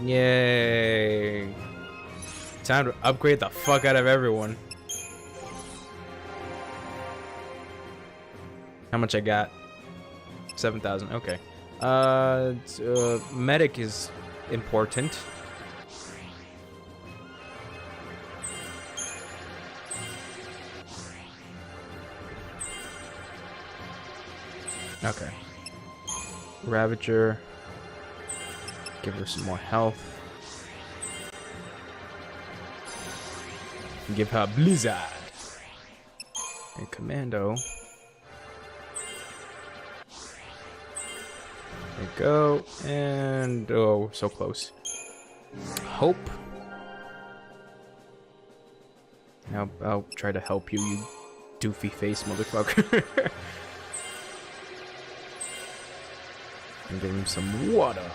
Yay. Time to upgrade the fuck out of everyone. How much I got? 7,000. Okay. Medic is important. Okay. Ravager. Give her some more health. Give her Blizzard. And Commando. There we go. And oh, so close. Hope. Now I'll try to help you, you doofy face motherfucker. And give him some water.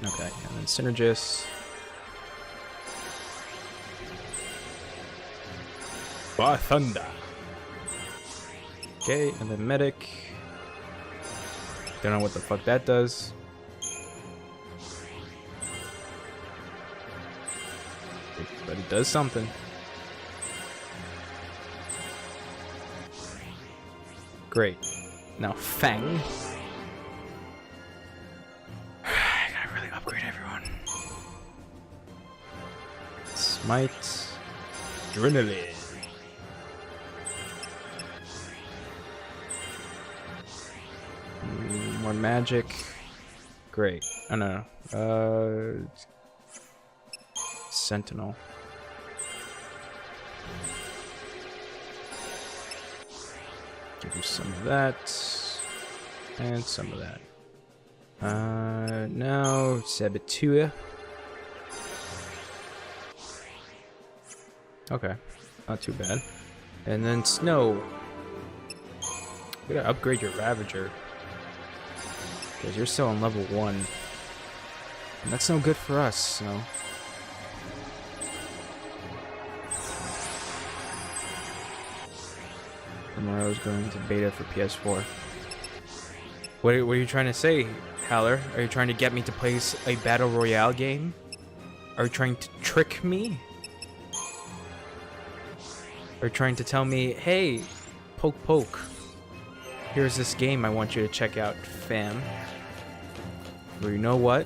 Okay, and then Synergist. Bar Thunder. Okay, and then Medic. Don't know what the fuck that does. But it does something. Great. Now Fang. I gotta really upgrade everyone. Smite. Adrenaline. More magic. Great. Oh no. Sentinel. Give you some of that. And some of that. Now Saboteur. Okay. Not too bad. And then Snow. You gotta upgrade your Ravager. Because you're still on level 1. And that's no good for us, so. Tomorrow's going to beta for PS4. What are you trying to say, Haller? Are you trying to get me to play a Battle Royale game? Are you trying to trick me? Are you trying to tell me, hey, poke poke. Here's this game I want you to check out, fam. Or you know what?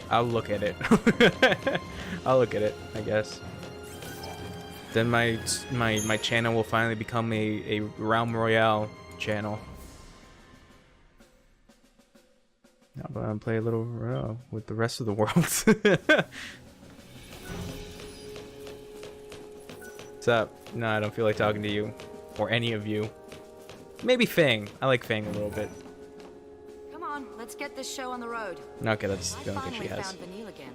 I'll look at it. I'll look at it, I guess. Then my channel will finally become a Realm Royale channel. Now I'm gonna play a little with the rest of the world. What's up? No, I don't feel like talking to you. Or any of you. Maybe Fang. I like Fang a little bit. Come on, let's get this show on the road. Okay, that's the only thing she has. I finally found Vanille again,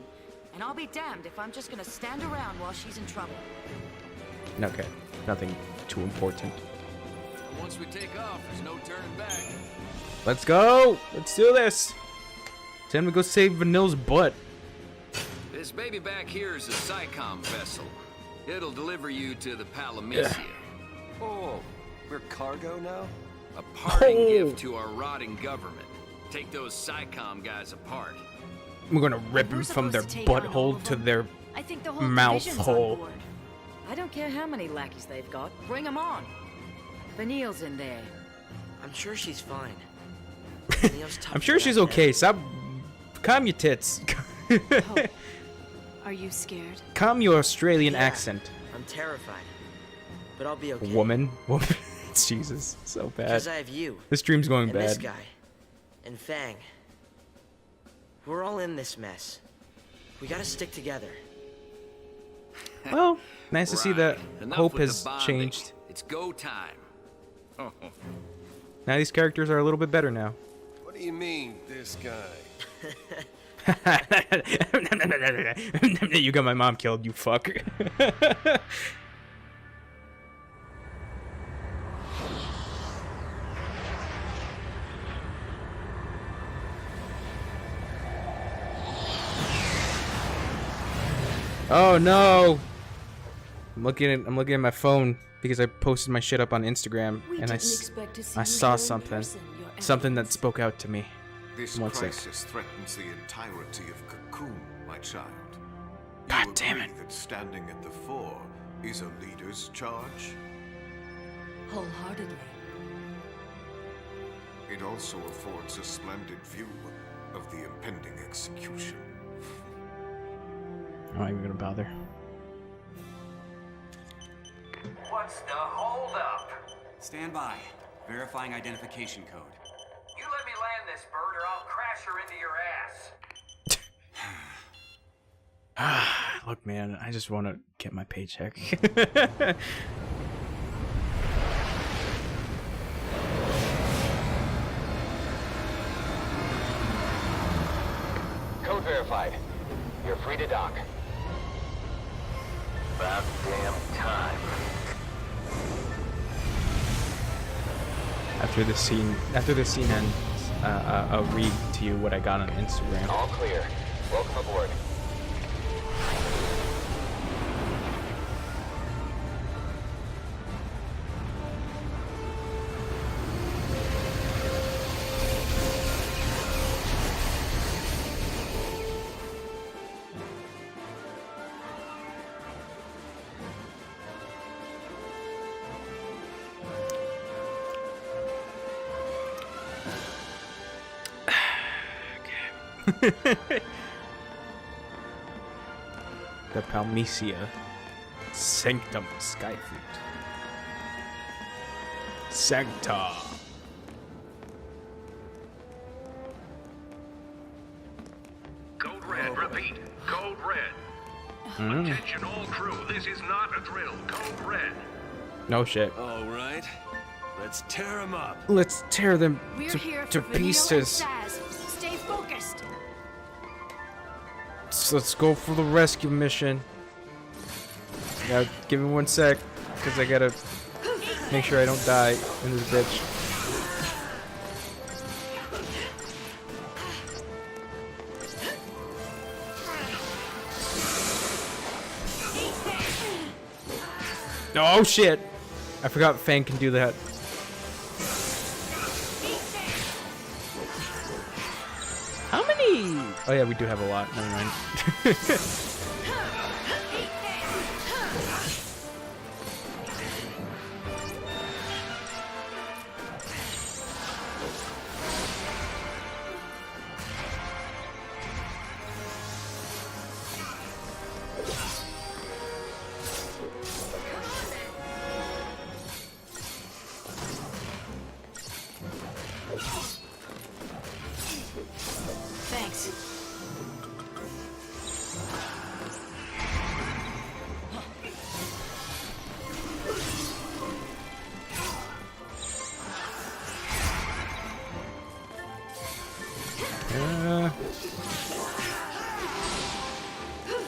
and I'll be damned if I'm just gonna stand around while she's in trouble. Okay, nothing too important. Once we take off, there's no turning back. Let's go! Let's do this! Time to go save Vanille's butt. This baby back here is a SciComm vessel. It'll deliver you to the Palamecia. Oh, we're cargo now? A parting gift to our rotting government. Take those SciComm guys apart. We're gonna rip them from their butthole to their mouth hole. I don't care how many lackeys they've got. Bring them on. Vanille's in there. I'm sure she's fine. I'm sure she's okay. Stop. Calm your tits. Oh. Are you scared? Calm your Australian accent. I'm terrified. But I'll be okay. Woman. Jesus. So bad. Because I have you. This stream's going and bad. This guy. And Fang. We're all in this mess. We gotta stick together. Well, nice to see that Enough hope with has the bonding. changed. It's go time. Now these characters are a little bit better now. What do you mean, this guy? You got my mom killed, you fuck. Oh no! I'm looking at my phone. because I posted my shit up on Instagram and I saw something that spoke out to me. This One sec. crisis threatens the entirety of Cocoon, my child. God You damn agree it. that standing at the fore is a leader's charge? Wholeheartedly. It also affords a splendid view of the impending execution. I'm not even gonna bother. What's the holdup? Stand by. Verifying identification code. You let me land this bird or I'll crash her into your ass. Look, man, I just want to get my paycheck. Code verified. You're free to dock. About damn time. After the scene ends, I'll read to you what I got on Instagram. All clear. Welcome aboard. The Palmesia Sanctum Skyfleet. Sancta. Code red, repeat. Code red. Attention all crew, this is not a drill. Code red. No shit. All right. Let's tear him up. Let's tear them We're to, here to for Vanille and pieces. Saz. Stay focused. So let's go for the rescue mission. Now, give me 1 sec, because I gotta make sure I don't die in this bitch. Oh shit! I forgot Fang can do that. How many? Oh yeah, we do have a lot. Never mind. Thanks.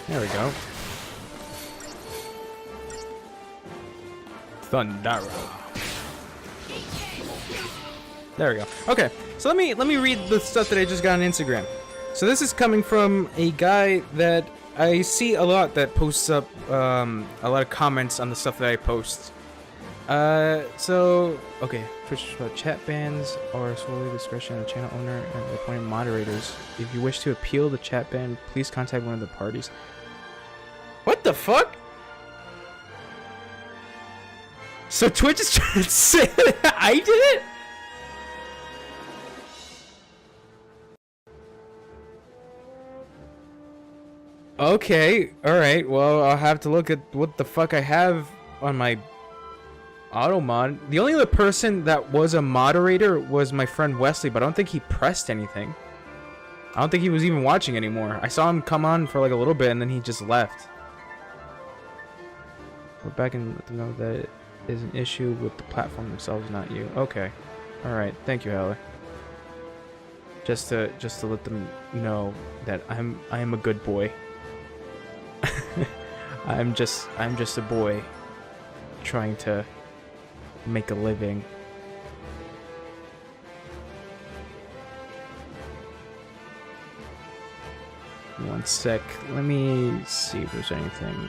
There we go. Thundara. There we go. Okay, so let me read the stuff that I just got on Instagram. So this is coming from a guy that I see a lot that posts up a lot of comments on the stuff that I post. Okay, Twitch chat bans are solely discretion of the channel owner and the appointed moderators. If you wish to appeal the chat ban, please contact one of the parties. What the fuck? So Twitch is trying to say that I did it? Okay, alright, well, I'll have to look at what the fuck I have on my auto mod. The only other person that was a moderator was my friend Wesley, but I don't think he pressed anything. I don't think he was even watching anymore. I saw him come on for like a little bit and then he just left. We're back and let them know that it is an issue with the platform themselves, not you. Okay. Alright, thank you, Halle. Just to let them know that I am a good boy. I'm just a boy trying to make a living. One sec. Let me see if there's anything.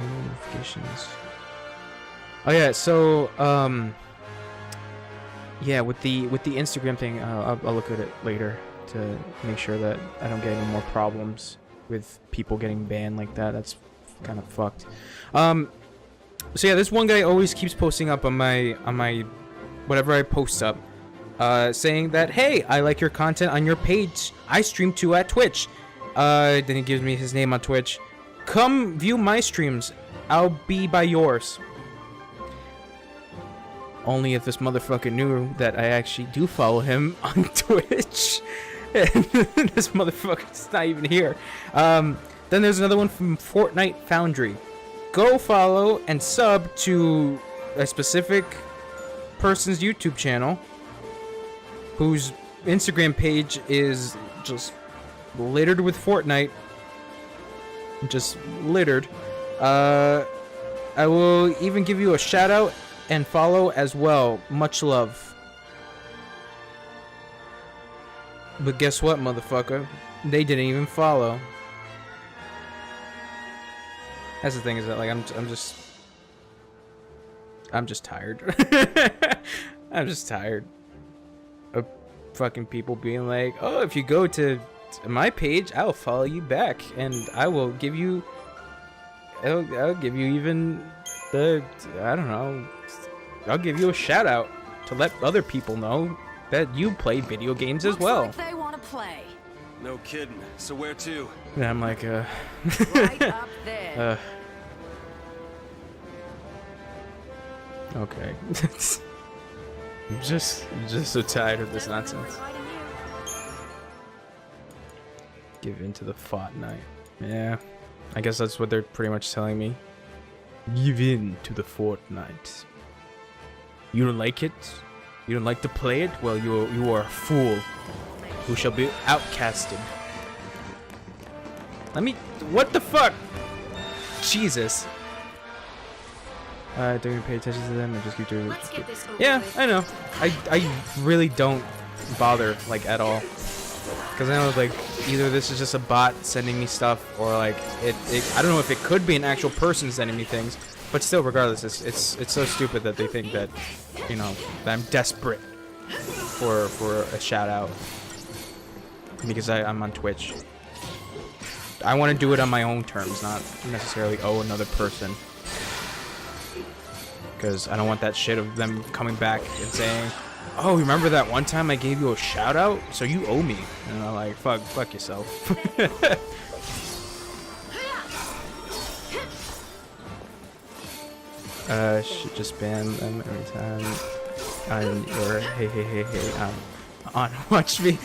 Notifications. Oh yeah, so yeah, with the Instagram thing, I'll look at it later to make sure that I don't get any more problems with people getting banned like that. That's kind of fucked. So yeah, this one guy always keeps posting up on my whatever I post up, saying that, hey, I like your content on your page. I stream too at Twitch. Then he gives me his name on Twitch. Come view my streams. I'll be by yours. Only if this motherfucker knew that I actually do follow him on Twitch. And this motherfucker's not even here. Then there's another one from Fortnite Foundry. Go follow and sub to a specific person's YouTube channel whose Instagram page is just littered with Fortnite. Just littered. I will even give you a shout out and follow as well. Much love. But guess what, motherfucker? They didn't even follow. That's the thing, is that like I'm just tired. I'm just tired of fucking people being like, oh, if you go to my page, I'll follow you back, and I will give you, I'll give you even the, I don't know, I'll give you a shout out to let other people know that you play video games as well. Looks like they want to play. No kidding. So where to? And I'm like, Right up there. Okay. I'm just so tired of this nonsense. Give in to the Fortnite. Yeah, I guess that's what they're pretty much telling me. Give in to the Fortnite. You don't like it? You don't like to play it? Well, you are a fool who shall be outcasted. Let me. What the fuck? Jesus. Don't even pay attention to them and just keep doing it. Yeah, I know. I really don't bother like at all, because I know like either this is just a bot sending me stuff, or like it I don't know if it could be an actual person sending me things, but still, regardless, it's so stupid that they think that, you know, that I'm desperate for a shout out because I'm on Twitch. I want to do it on my own terms, not necessarily owe another person. Because I don't want that shit of them coming back and saying, oh, remember that one time I gave you a shout out? So you owe me. And I'm like, fuck yourself. Should just ban them every time on your hey on watch me.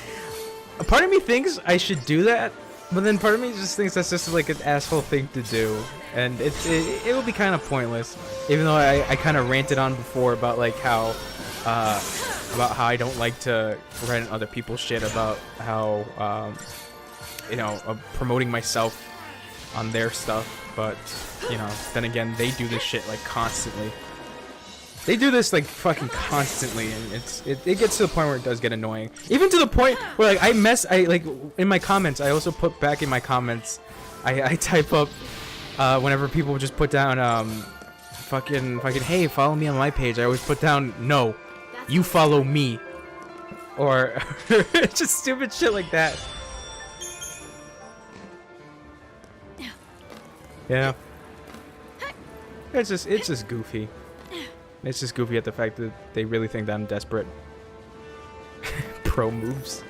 A part of me thinks I should do that, but then part of me just thinks that's just like an asshole thing to do, and it will be kind of pointless. Even though I kind of ranted on before about like how I don't like to write on other people's shit about how you know, promoting myself on their stuff, but you know, then again, they do this shit like constantly. They do this like fucking constantly, and it gets to the point where it does get annoying. Even to the point where like I like in my comments, I also put back in my comments, I type up whenever people just put down fucking hey, follow me on my page. I always put down, no, you follow me, or just stupid shit like that. Yeah, it's just goofy. It's just goofy at the fact that they really think that I'm desperate. Pro moves.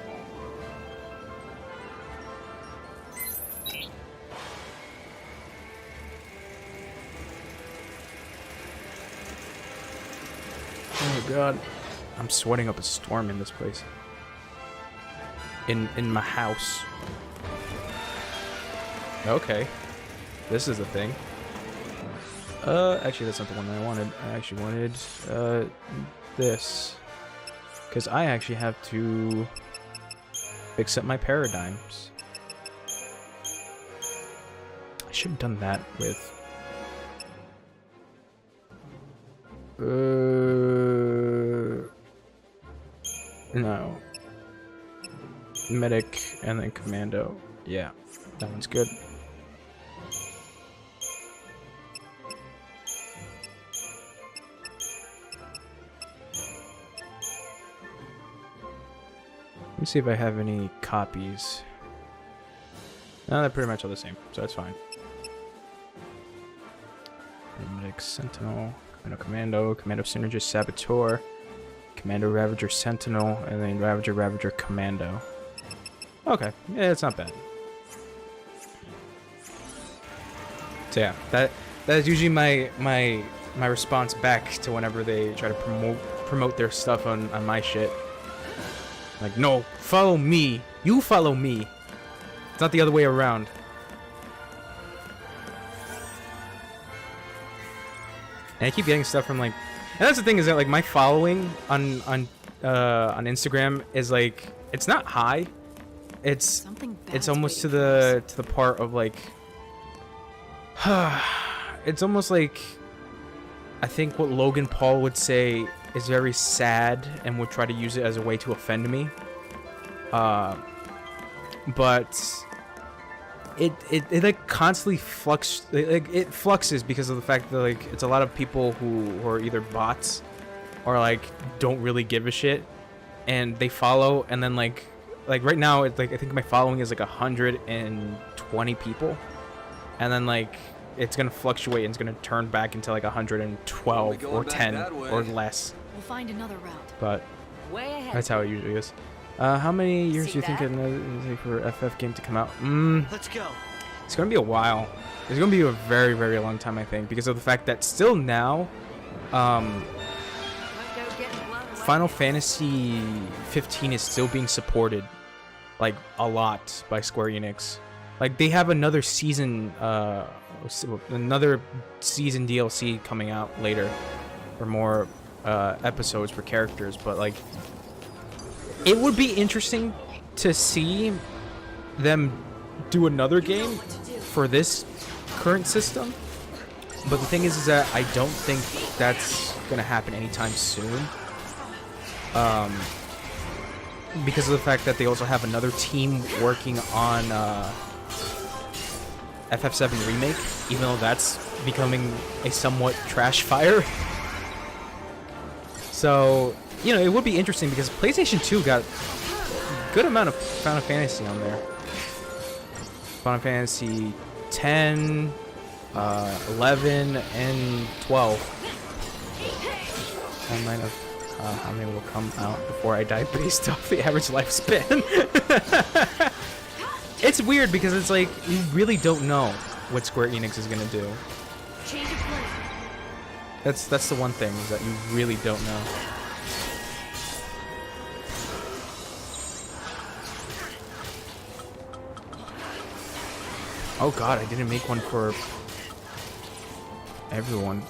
Oh god. I'm sweating up a storm in this place. In my house. Okay. This is the thing. Actually, that's not the one that I wanted. I actually wanted, this. Because I actually have to fix up my paradigms. I should have done that with... no. Medic and then Commando. Yeah, that one's good. Let's see if I have any copies. No, they're pretty much all the same, so that's fine. Medic Sentinel, Commando, Commando Synergist Saboteur, Commando Ravager Sentinel, and then Ravager Commando. Okay, yeah, it's not bad. So yeah, that is usually my response back to whenever they try to promote their stuff on my shit. Like, no, follow me. You follow me. It's not the other way around. And I keep getting stuff from like, and that's the thing is that like my following on Instagram is like, it's not high. It's almost to the part of like, it's almost like, I think what Logan Paul would say is very sad and would try to use it as a way to offend me. But it like constantly it fluxes because of the fact that like it's a lot of people who are either bots or like don't really give a shit, and they follow, and then like right now it's like I think my following is like 120 people, and then like it's gonna fluctuate and it's gonna turn back into like 112 or 10 or less. We'll find another route. But Way ahead. that's how it usually is. How many years do you think it'll take for FF game to come out? Let's go. It's gonna be a while. It's gonna be a very, very long time, I think, because of the fact that still now, Final Fantasy 15 is still being supported, like, a lot by Square Enix. Like, they have another season DLC coming out later, for more episodes for characters, but like, it would be interesting to see them do another game for this current system, but the thing is that I don't think that's gonna happen anytime soon, because of the fact that they also have another team working on FF7 Remake, even though that's becoming a somewhat trash fire. So, you know, it would be interesting because PlayStation 2 got a good amount of Final Fantasy on there. Final Fantasy 10, 11, and 12. I might have how many will come out before I die based off the average lifespan. It's weird because it's like you really don't know what Square Enix is gonna do. That's the one thing, is that you really don't know. Oh god, I didn't make one for everyone.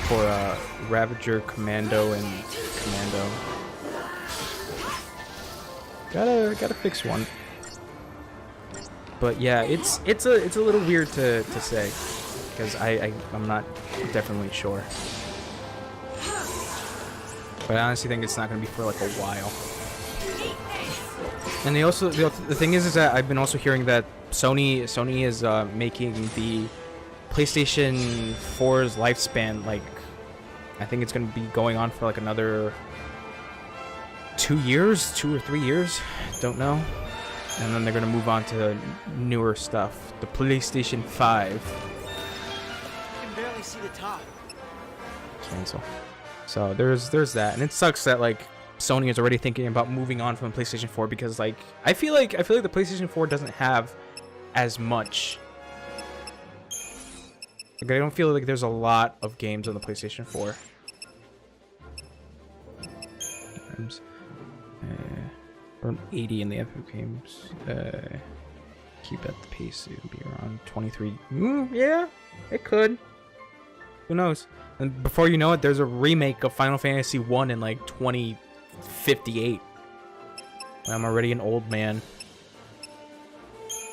For Ravager, Commando, and Commando. Gotta fix one. But yeah, it's a little weird to say, because I'm not definitely sure. But I honestly think it's not gonna be for like a while. And they also the thing is that I've been also hearing that Sony is making the PlayStation 4's lifespan, like, I think it's gonna be going on for like another 2 or 3 years, don't know. And then they're gonna move on to newer stuff, the PlayStation 5. I can barely see the top. Cancel. So there's that, and it sucks that like Sony is already thinking about moving on from PlayStation 4, because like I feel like the PlayStation 4 doesn't have as much. Like, I don't feel like there's a lot of games on the PlayStation 4. Around 80 in the FF games. Keep at the pace, it would be around 23. Yeah, it could. Who knows? And before you know it, there's a remake of Final Fantasy 1 in like 2058. I'm already an old man.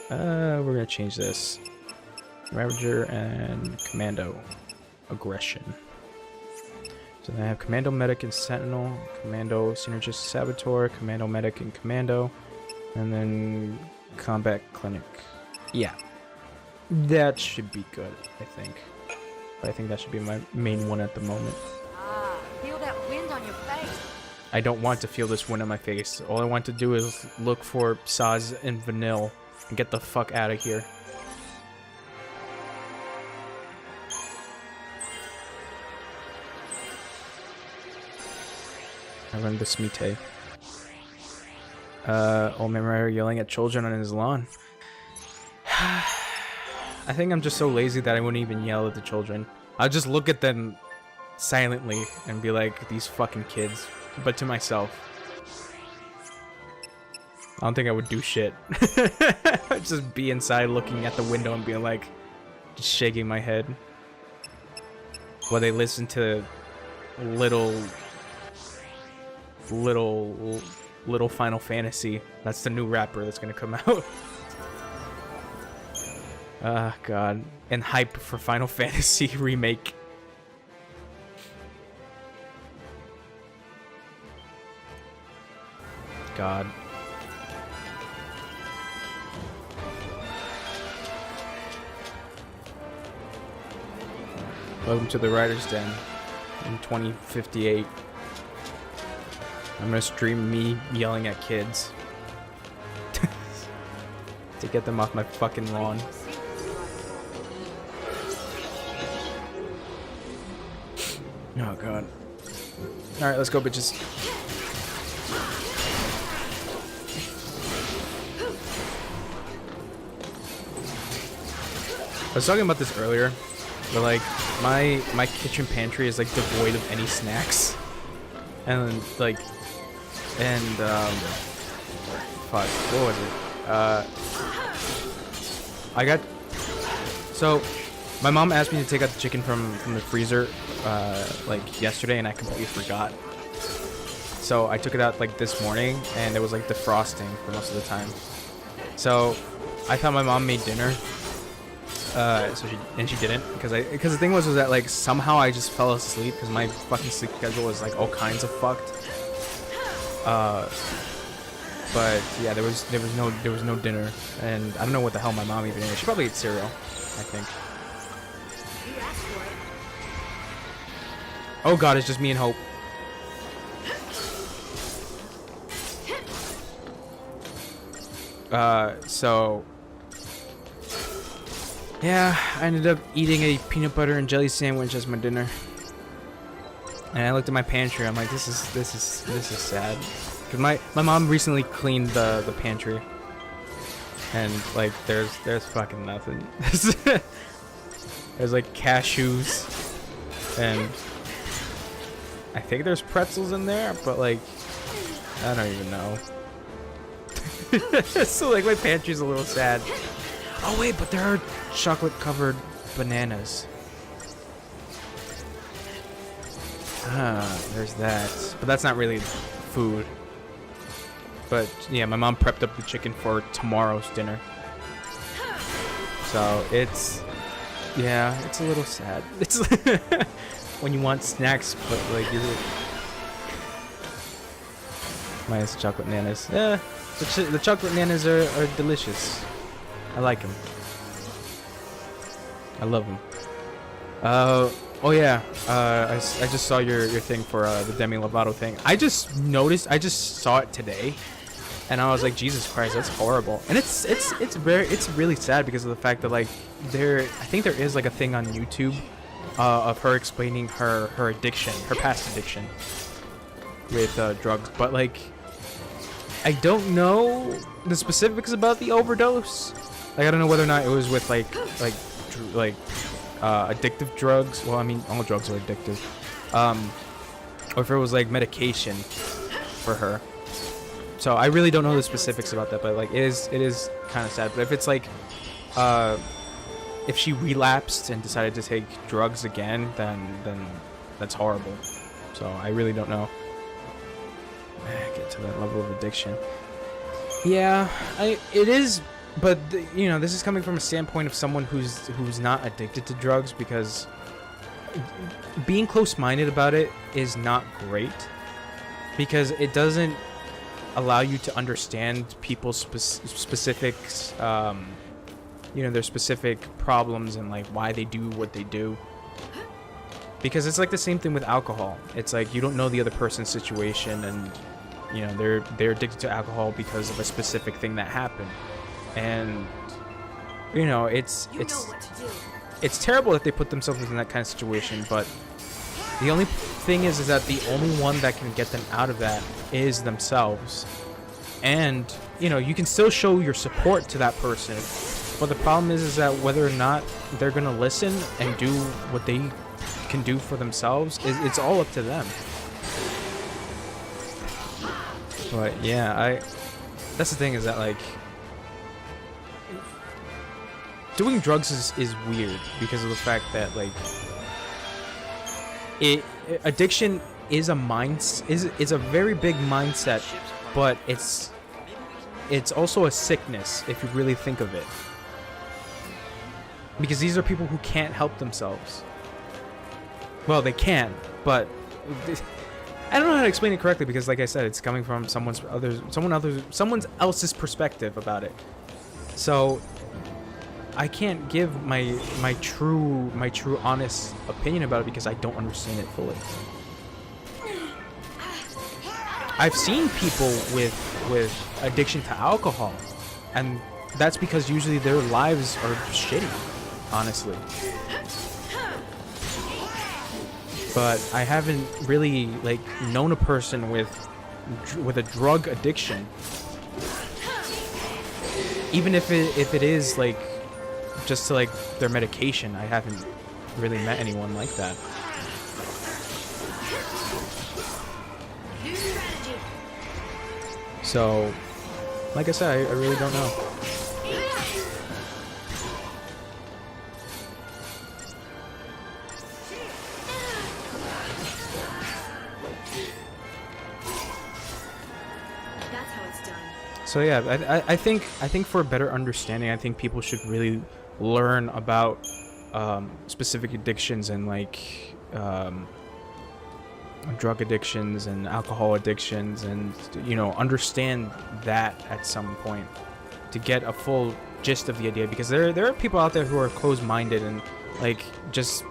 We're gonna change this. Ravager and Commando. Aggression. So then I have Commando, Medic, and Sentinel. Commando, Synergist, Saboteur. Commando, Medic, and Commando. And then Combat Clinic. Yeah. That should be good, I think. But I think that should be my main one at the moment. Ah, feel that wind on your face. I don't want to feel this wind on my face. All I want to do is look for Saz and Vanille and get the fuck out of here. I run the Smite. Old Memory yelling at children on his lawn. I think I'm just so lazy that I wouldn't even yell at the children. I'll just look at them silently and be like, these fucking kids. But to myself. I don't think I would do shit. I'd just be inside looking at the window and being like, just shaking my head. While they listen to little Final Fantasy. That's the new rapper that's gonna come out. Ah, God. And hype for Final Fantasy remake. God. Welcome to the Writer's Den in 2058. I'm gonna stream me yelling at kids to get them off my fucking lawn. Oh God. Alright, let's go, bitches. I was talking about this earlier, but like my kitchen pantry is like devoid of any snacks, and like, and fuck, what was it? I got, so my mom asked me to take out the chicken from the freezer like yesterday, and I completely forgot. So I took it out like this morning, and it was like defrosting for most of the time. So I thought my mom made dinner. So she didn't, because the thing was that like somehow I just fell asleep because my fucking sleep schedule was like all kinds of fucked. But yeah, there was no dinner, and I don't know what the hell my mom even ate. She probably ate cereal, I think. Oh God, it's just me and Hope. So yeah, I ended up eating a peanut butter and jelly sandwich as my dinner. And I looked at my pantry. I'm like, this is sad. Cause my mom recently cleaned the pantry, and like there's fucking nothing. There's like cashews, and I think there's pretzels in there, but like I don't even know. So like my pantry's a little sad. Oh wait, but there are chocolate covered bananas. Ah, there's that. But that's not really food. But yeah, my mom prepped up the chicken for tomorrow's dinner. So it's, yeah, it's a little sad. It's when you want snacks, but like you're minus the chocolate nanas. Yeah, the chocolate nanas are delicious. I like them. I love them. Oh yeah. I just saw your thing for the Demi Lovato thing. I just saw it today, and I was like, Jesus Christ, that's horrible. And it's really sad because of the fact that like I think there is like a thing on YouTube of her explaining her addiction, her past addiction with drugs, but like I don't know the specifics about the overdose. Like I don't know whether or not it was with like addictive drugs. Well, I mean, all drugs are addictive. Or if it was like medication for her. So I really don't know the specifics about that, but like it is kind of sad. But if it's like if she relapsed and decided to take drugs again, then that's horrible. So I really don't know. Get to that level of addiction. Yeah, it is. But you know, this is coming from a standpoint of someone who's not addicted to drugs, because being close-minded about it is not great, because it doesn't allow you to understand people's specifics, you know, their specific problems and like why they do what they do. Because it's like the same thing with alcohol. It's like you don't know the other person's situation, and you know they're addicted to alcohol because of a specific thing that happened. And you know, it's terrible that they put themselves in that kind of situation, but the only thing is that the only one that can get them out of that is themselves. And you know, you can still show your support to that person, but the problem is that whether or not they're gonna listen and do what they can do for themselves, it's all up to them. But yeah, that's the thing, is that like doing drugs is weird because of the fact that like addiction is a very big mindset, but it's also a sickness if you really think of it, because these are people who can't help themselves. Well, they can, but I don't know how to explain it correctly, because like I said, it's coming from someone else's perspective about it. So I can't give my true honest opinion about it because I don't understand it fully. I've seen people with addiction to alcohol, and that's because usually their lives are shitty, honestly. But I haven't really like known a person with a drug addiction, even if it is like just to like their medication. I haven't really met anyone like that. So, like I said, I really don't know. So yeah, I think for a better understanding, I think people should really learn about specific addictions and like drug addictions and alcohol addictions, and you know, understand that at some point to get a full gist of the idea, because there are people out there who are closed-minded and like just,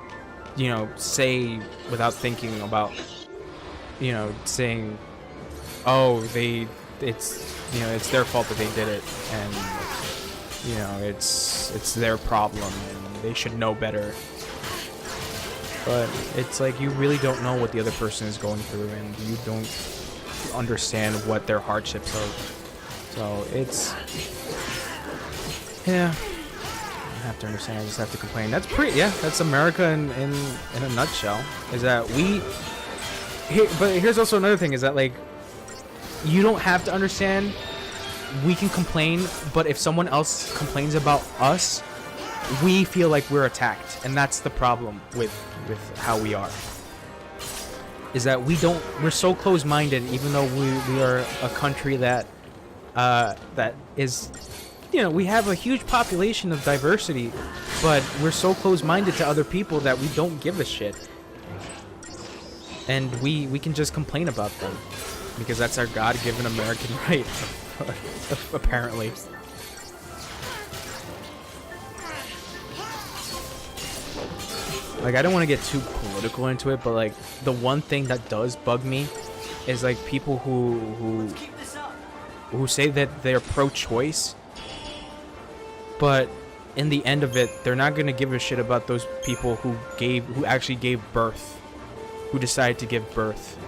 you know, say without thinking about, you know, saying, oh, it's, you know, it's their fault that they did it, and you know, it's their problem and they should know better. But it's like you really don't know what the other person is going through, and you don't understand what their hardships are. So it's, yeah, I have to understand. I just have to complain. That's that's America in a nutshell. Is that but here's also another thing, is that like, you don't have to understand. We can complain, but if someone else complains about us, we feel like we're attacked, and that's the problem with how we are. Is that we're so close-minded, even though we are a country that is, you know, we have a huge population of diversity, but we're so close-minded to other people that we don't give a shit, and we can just complain about them because that's our God-given American right. Apparently. Like, I don't want to get too political into it, but like, the one thing that does bug me is like people who say that they're pro-choice, but in the end of it, they're not gonna give a shit about those people who actually gave birth, who decided to give birth.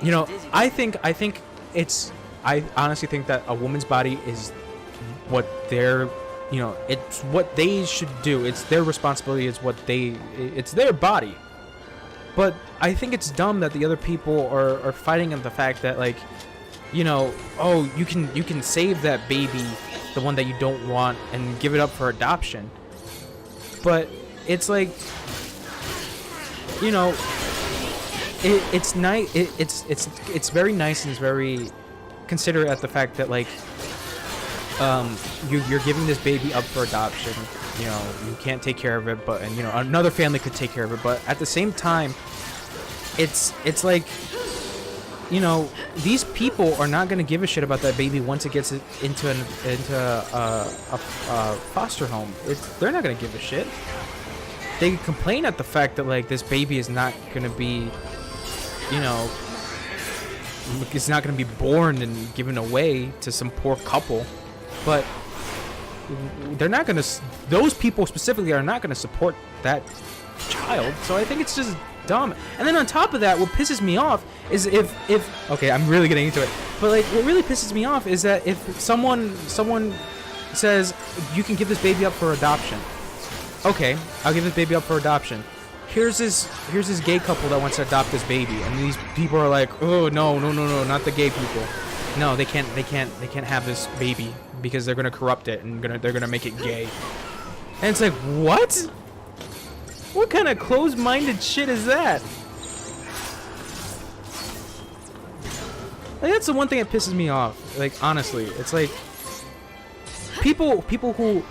You know, I honestly think that a woman's body is what they're, you know, it's what they should do. It's their responsibility. It's their body. But I think it's dumb that the other people are fighting on the fact that, like, you know, oh, you can save that baby, the one that you don't want, and give it up for adoption. But it's like, you know, it's nice. It's very nice, and it's very considerate at the fact that, like, you're giving this baby up for adoption. You know, you can't take care of it, and you know, another family could take care of it. But at the same time, it's like, you know, these people are not gonna give a shit about that baby once it gets into a foster home. They're not gonna give a shit. they complain at the fact that like this baby is not gonna be, you know, it's not gonna be born and given away to some poor couple, but they're not gonna. Those people specifically are not gonna support that child. So I think it's just dumb. And then on top of that, what pisses me off is if okay, I'm really getting into it, but like what really pisses me off is that if someone says you can give this baby up for adoption. Okay, I'll give this baby up for adoption. Here's this gay couple that wants to adopt this baby, and these people are like, oh no, not the gay people. No, they can't have this baby because they're gonna corrupt it and they're gonna make it gay. And it's like, what? What kind of closed-minded shit is that? Like, that's the one thing that pisses me off. Like, honestly, it's like people who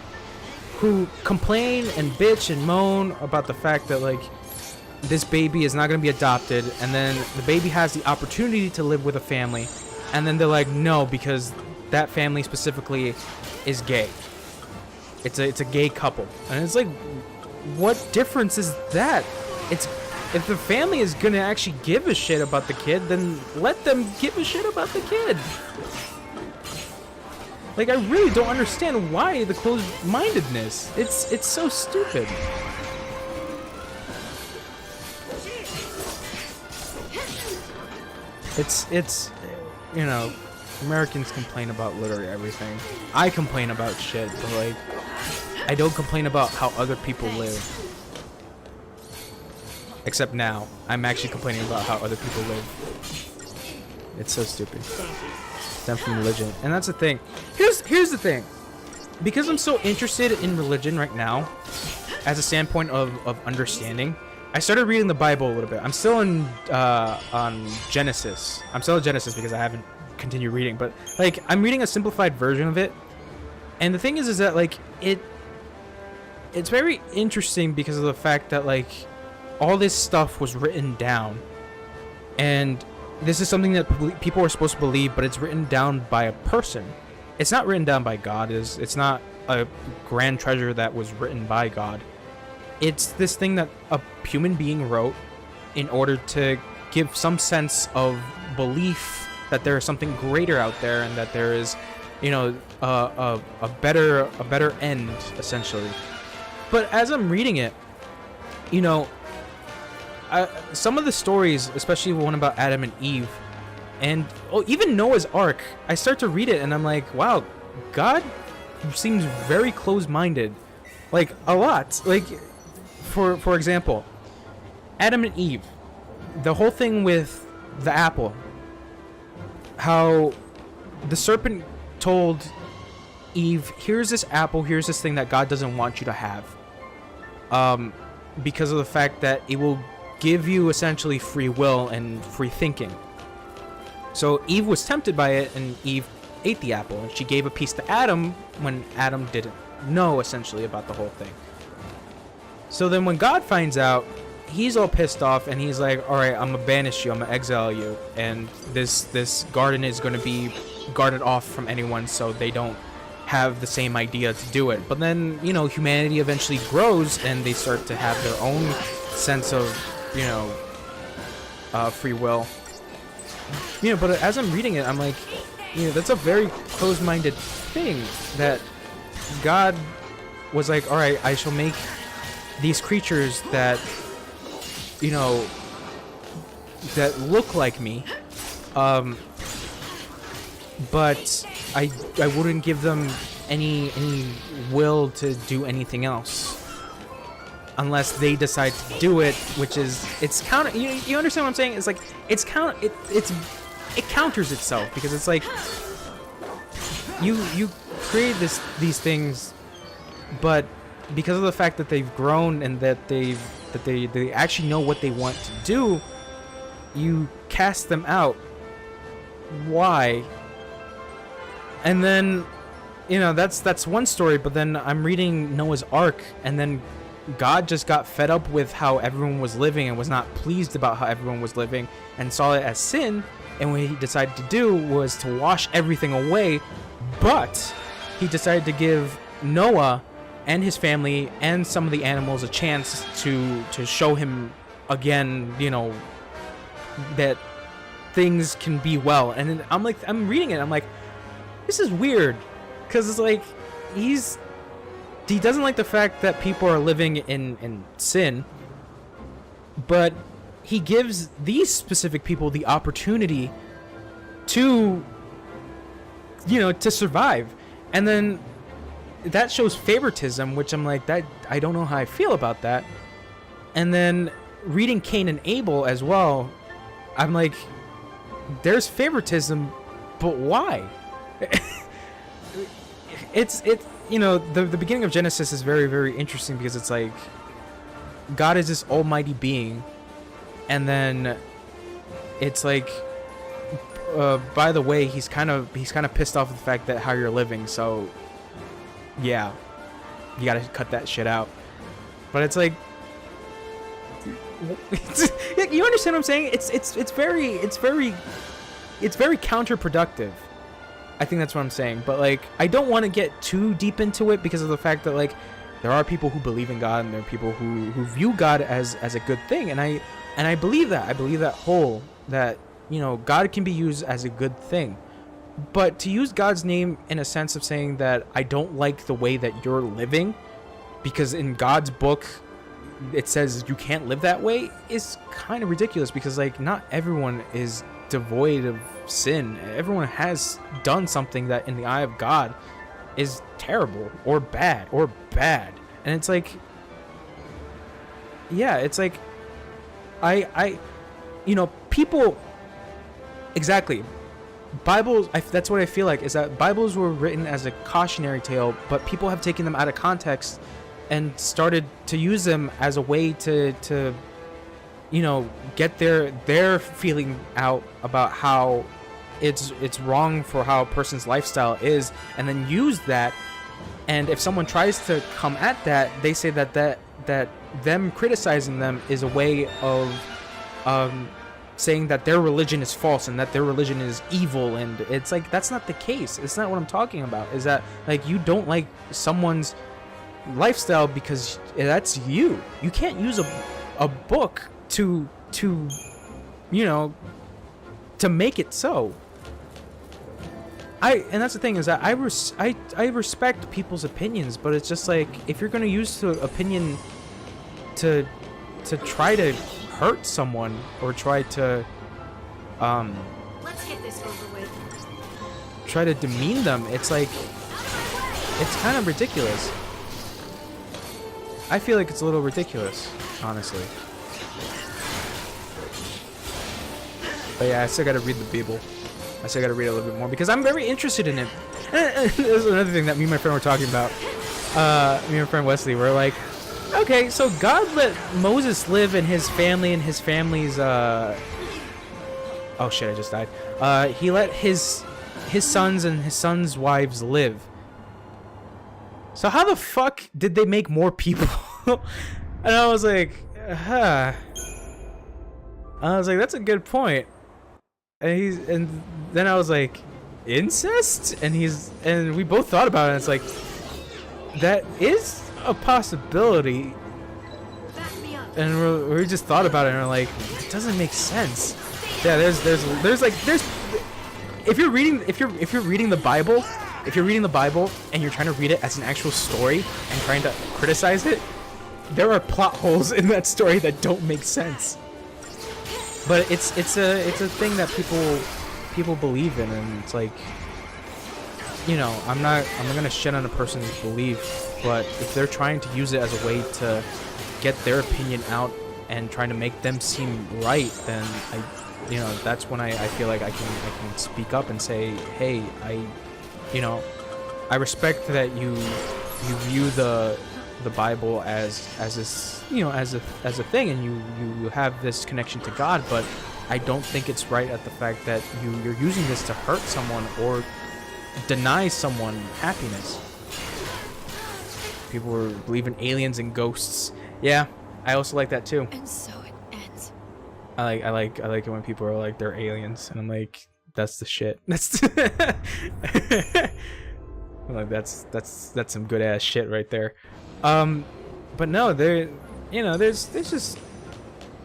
complain and bitch and moan about the fact that like this baby is not gonna be adopted, and then the baby has the opportunity to live with a family, and then they're like, no, because that family specifically is gay. It's a gay couple, and it's like, what difference is that? It's if the family is gonna actually give a shit about the kid, then let them give a shit about the kid. Like, I really don't understand why the closed-mindedness. It's so stupid. It's you know, Americans complain about literally everything. I complain about shit, but like I don't complain about how other people live. Except now, I'm actually complaining about how other people live. It's so stupid. Stem from religion, and that's the thing. Here's the thing. Because I'm so interested in religion right now, as a standpoint of understanding, I started reading the Bible a little bit. I'm still in on Genesis. I'm still in Genesis because I haven't continued reading, but like I'm reading a simplified version of it. And the thing is that like it's very interesting because of the fact that like all this stuff was written down, and this is something that people are supposed to believe, but it's written down by a person. It's not written down by God. It's not a grand treasure that was written by God. It's this thing that a human being wrote in order to give some sense of belief that there is something greater out there, and that there is, you know, a better end, essentially. But as I'm reading it, you know, some of the stories, especially the one about Adam and Eve, and even Noah's Ark, I start to read it and I'm like, wow, God seems very close-minded, like a lot. Like, for example, Adam and Eve, the whole thing with the apple, how the serpent told Eve, here's this apple, here's this thing that God doesn't want you to have, because of the fact that it will give you essentially free will and free thinking. So Eve was tempted by it, and Eve ate the apple, and she gave a piece to Adam when Adam didn't know essentially about the whole thing. So then when God finds out, he's all pissed off, and he's like, all right, I'm gonna banish you, I'm gonna exile you, and this garden is gonna be guarded off from anyone so they don't have the same idea to do it. But then, you know, humanity eventually grows, and they start to have their own sense of, you know, free will. You know, but as I'm reading it, I'm like, you know, that's a very closed-minded thing, that God was like, all right, I shall make these creatures that, you know, that look like me, but I wouldn't give them any will to do anything else unless they decide to do it, which is, it's counter. You understand what I'm saying? It's like it counters itself, because it's like you create these things, but because of the fact that they've grown and that they actually know what they want to do, you cast them out. Why? And then, you know, that's one story, but then I'm reading Noah's Ark, and then God just got fed up with how everyone was living and was not pleased about how everyone was living and saw it as sin, and what he decided to do was to wash everything away, but he decided to give Noah and his family and some of the animals a chance to show him again, you know, that things can be well. And then I'm reading it, I'm like, this is weird, because it's like he doesn't like the fact that people are living in sin, but he gives these specific people the opportunity to, you know, to survive. And then that shows favoritism, which I'm like, that I don't know how I feel about that. And then reading Cain and Abel as well, I'm like, there's favoritism, but why? it's you know, the beginning of Genesis is very, very interesting, because it's like God is this almighty being, and then it's like, by the way, he's kind of pissed off with the fact that how you're living, so yeah, you gotta cut that shit out. But it's like, you understand what I'm saying? It's very counterproductive. I think that's what I'm saying. But like, I don't want to get too deep into it, because of the fact that like there are people who believe in God, and there are people who view God as a good thing, and I believe that. I believe that that, you know, God can be used as a good thing. But to use God's name in a sense of saying that I don't like the way that you're living, because in God's book it says you can't live that way, is kind of ridiculous, because like not everyone is devoid of sin. Everyone has done something that in the eye of God is terrible or bad. And it's like, yeah, it's like I you know, people, exactly, Bibles, that's what I feel like, is that Bibles were written as a cautionary tale, but people have taken them out of context and started to use them as a way to you know, get their feeling out about how it's wrong for how a person's lifestyle is, and then use that. And if someone tries to come at that, they say that them criticizing them is a way of saying that their religion is false and that their religion is evil. And it's like, that's not the case. It's not what I'm talking about. Is that like, you don't like someone's lifestyle because that's you. You can't use a book to you know, to make it so. And that's the thing, is that I respect people's opinions, but it's just like, if you're gonna use the opinion to try to hurt someone, or try to Let's get this over with. try to demean them, it's like, it's kind of ridiculous. I feel like it's a little ridiculous, honestly. But yeah, I still gotta read the Bible. I still gotta read it a little bit more, because I'm very interested in it. There's another thing that me and my friend were talking about. Me and my friend Wesley were like, okay, so God let Moses live in his family and his family's oh shit, I just died. He let his sons and his sons' wives live. So how the fuck did they make more people? And I was like, I was like, that's a good point. And then I was like, incest? And we both thought about it, and it's like, that is a possibility. And we just thought about it, and we're like, it doesn't make sense. Yeah, there's if you're reading the Bible, and you're trying to read it as an actual story and trying to criticize it, there are plot holes in that story that don't make sense. But it's a thing that people believe in, and it's like, you know, I'm not gonna shit on a person's belief, but if they're trying to use it as a way to get their opinion out and trying to make them seem right, then you know, that's when I feel like I can speak up and say, hey, I respect that you view the Bible as this, you know, as a thing, and you have this connection to God, but I don't think it's right at the fact that you're using this to hurt someone or deny someone happiness. People believe in aliens and ghosts. Yeah, I also like that too. And so it ends. I like it when people are like, they're aliens, and I'm like, that's the shit. That's Like that's some good ass shit right there. But no, there's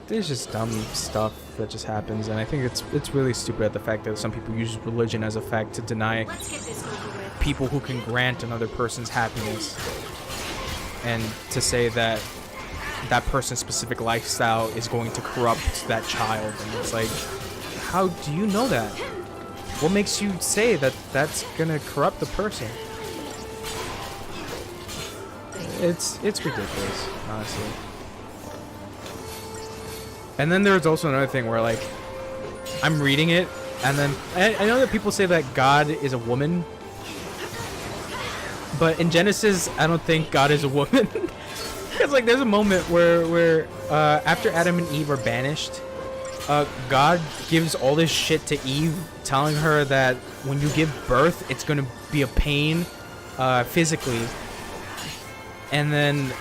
just dumb stuff that just happens, and I think it's really stupid at the fact that some people use religion as a fact to deny Let's get this over with. people who can grant another person's happiness, and to say that that person's specific lifestyle is going to corrupt that child. And it's like, how do you know that? What makes you say that that's gonna corrupt the person? It's ridiculous, honestly. And then there's also another thing where, like, I'm reading it, and then I know that people say that God is a woman, but in Genesis, I don't think God is a woman. Because, like, there's a moment where after Adam and Eve are banished, God gives all this shit to Eve, telling her that when you give birth, it's gonna be a pain physically. And then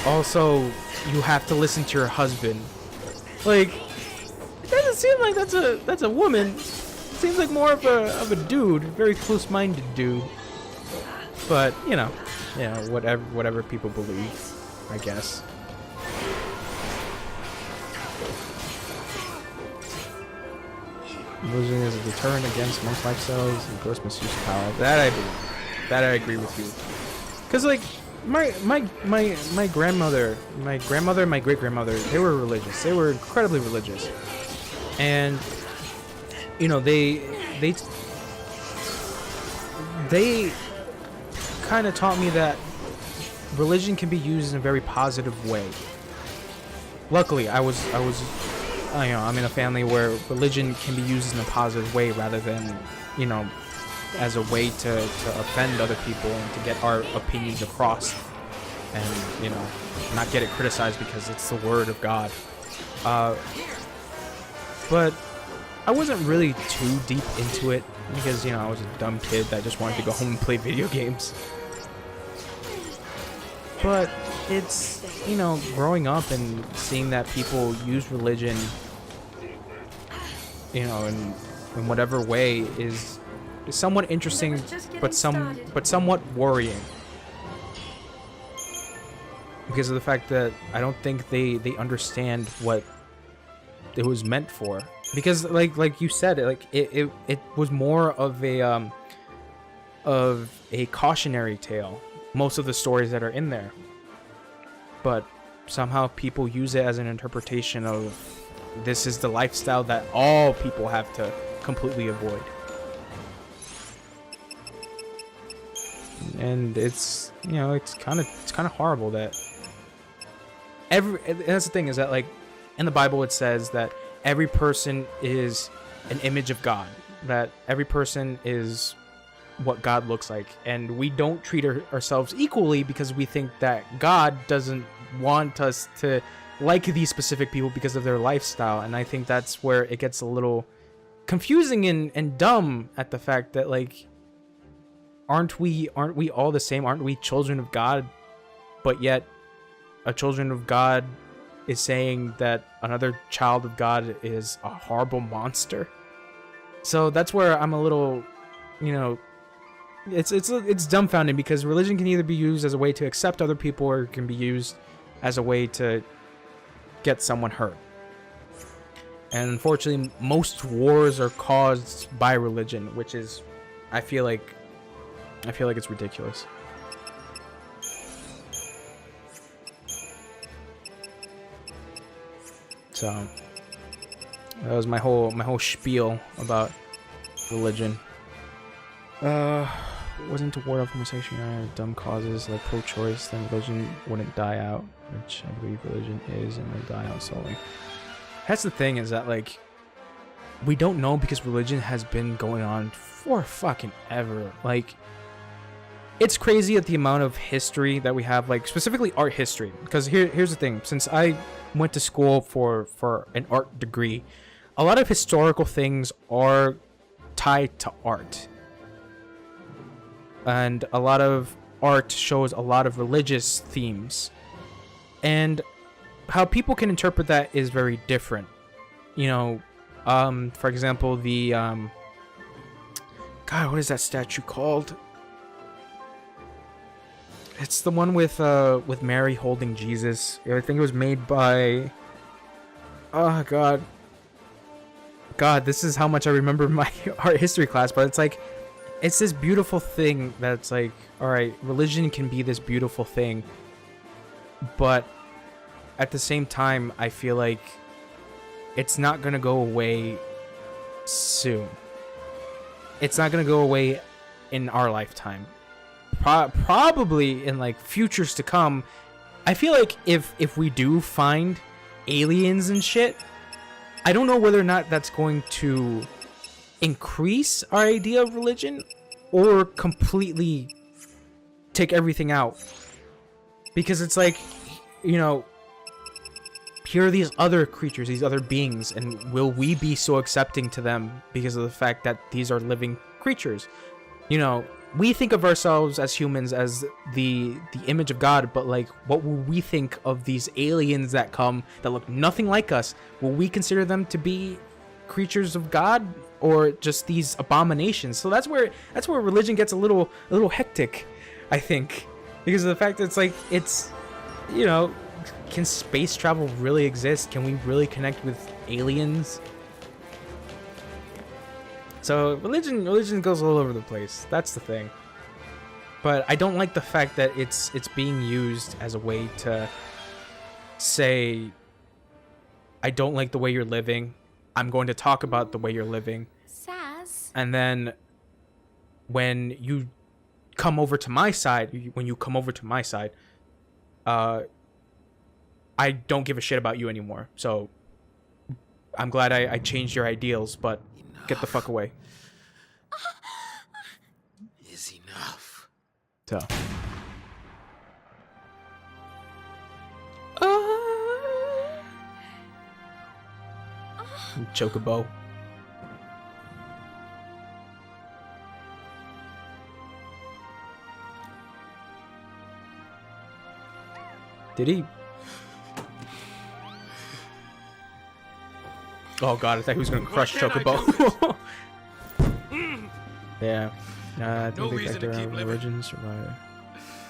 also you have to listen to your husband. Like, it doesn't seem like that's a woman. It seems like more of a dude, very close-minded dude. But you know, whatever people believe, I guess. Religion is a deterrent against most lifestyles and gross misuse of power. That I believe. That I agree with you. Cause like my grandmother, and my great grandmother, they were religious. They were incredibly religious, and you know they kind of taught me that religion can be used in a very positive way. Luckily, I'm in a family where religion can be used in a positive way rather than, you know, as a way to offend other people and to get our opinions across, and, you know, not get it criticized because it's the word of God. But I wasn't really too deep into it because, you know, I was a dumb kid that just wanted to go home and play video games. But it's, you know, growing up and seeing that people use religion, you know, in whatever way is somewhat interesting, but somewhat worrying, because of the fact that I don't think they understand what it was meant for. Because like you said, it was more of a cautionary tale, most of the stories that are in there, but somehow people use it as an interpretation of this is the lifestyle that all people have to completely avoid. And it's, you know, it's kind of horrible that that's the thing, is that, like, in the Bible it says that every person is an image of God, that every person is what God looks like, and we don't treat ourselves equally because we think that God doesn't want us to like these specific people because of their lifestyle. And I think that's where it gets a little confusing and dumb, at the fact that, like, aren't we all the same? Aren't we children of God? But yet a children of God is saying that another child of God is a horrible monster. So that's where I'm a little, you know, it's dumbfounding, because religion can either be used as a way to accept other people, or it can be used as a way to get someone hurt. And unfortunately, most wars are caused by religion, which is, I feel like it's ridiculous. So that was my whole spiel about religion. Wasn't to ward off homosexuality or dumb causes like pro-choice, then religion wouldn't die out, which I believe religion is, and will die out slowly. That's the thing, is that, like, we don't know, because religion has been going on for fucking ever. Like, it's crazy at the amount of history that we have, like, specifically art history. Because here's the thing, since I went to school for an art degree, a lot of historical things are tied to art. And a lot of art shows a lot of religious themes. And how people can interpret that is very different. You know, for example, the kind God, what is that statue called? It's the one with Mary holding Jesus. I think it was made by... Oh, God. God, this is how much I remember my art history class, but it's like... It's this beautiful thing that's like... Alright, religion can be this beautiful thing, but at the same time, I feel like it's not gonna go away soon. It's not gonna go away in our lifetime. Probably in like futures to come. I feel like if we do find aliens and shit, I don't know whether or not that's going to increase our idea of religion or completely take everything out. Because it's like, you know, here are these other creatures, these other beings, and will we be so accepting to them because of the fact that these are living creatures? You know, we think of ourselves as humans as the image of God, but like, what will we think of these aliens that come that look nothing like us? Will we consider them to be creatures of God or just these abominations? So that's where religion gets a little hectic, I think, because of the fact that it's like, it's, you know, can space travel really exist? Can we really connect with aliens? So religion goes all over the place. That's the thing. But I don't like the fact that it's being used as a way to say, I don't like the way you're living. I'm going to talk about the way you're living. Saz. And then when you come over to my side, I don't give a shit about you anymore. So I'm glad I changed your ideals, but get the fuck away. Is enough. So. Chocobo. Did he? Oh god, I thought he was gonna crush Chocobo. Yeah. I think they back their own origins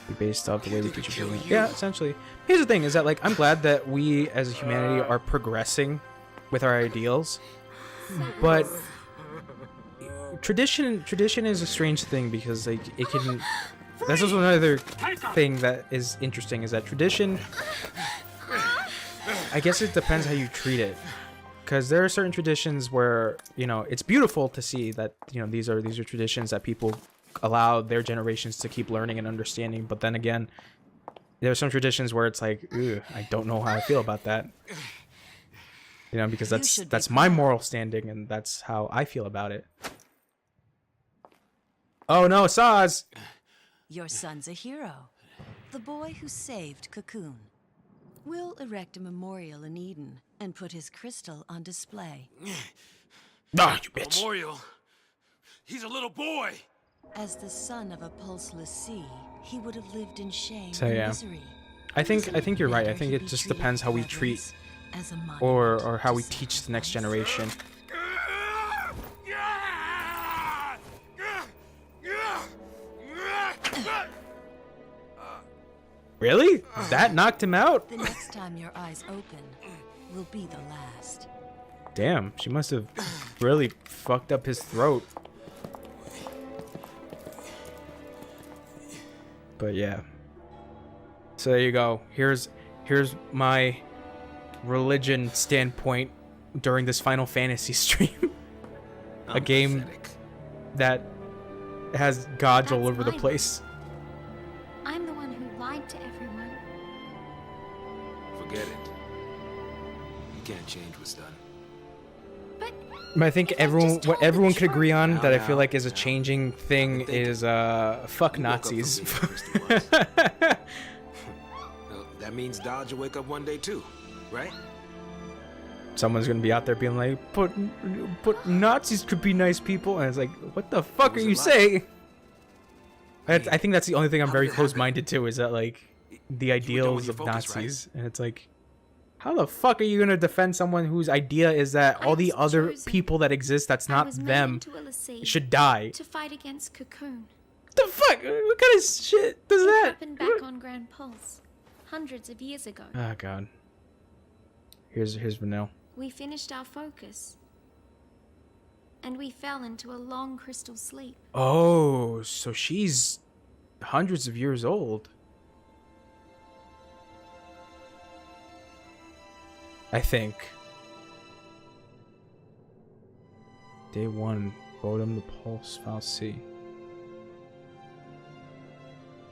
be based off the way we teach you. Yeah, essentially. Here's the thing: is that like I'm glad that we as a humanity are progressing with our ideals, but tradition is a strange thing because like it can. That's also another thing that is interesting, is that tradition, I guess it depends how you treat it. Because there are certain traditions where, you know, it's beautiful to see that, you know, these are traditions that people allow their generations to keep learning and understanding. But then again, there are some traditions where it's like, I don't know how I feel about that. You know, because that's my moral standing and that's how I feel about it. Oh no, Saz! Your son's a hero. The boy who saved Cocoon. We'll erect a memorial in Eden and put his crystal on display. Ah, you bitch. Memorial? He's a little boy! As the son of a pulseless sea, he would have lived in shame So, and yeah. misery. I think you're right. I think it just depends how we treat or how we teach the next generation. Really? That knocked him out? The next time your eyes open will be the last. Damn, she must have really fucked up his throat. But yeah. So there you go. Here's my religion standpoint during this Final Fantasy stream. A game that has gods all over the place. I'm the one who lied to everyone. Forget it. You can't change what's done. But I think what everyone could agree on that I feel like is a changing thing is fuck Nazis. Well, that means Dodge will wake up one day too, right? Someone's gonna be out there being like, but Nazis could be nice people, and it's like, what the fuck are you saying? I think that's the only thing I'm very close-minded to, is that like the ideals of Nazis, and it's like, How the fuck are you gonna defend someone whose idea is that all the other chosen. people that exist that's I not was made them into Illicene should die? to fight against Cocoon. The fuck? What kind of shit does It that? happened back on Grand Pulse, hundreds of years ago. Oh god. Here's Vanille. We finished our focus, and we fell into a long crystal sleep. Oh, so she's hundreds of years old. I think. Day 1, Bodum the Pulse, File C.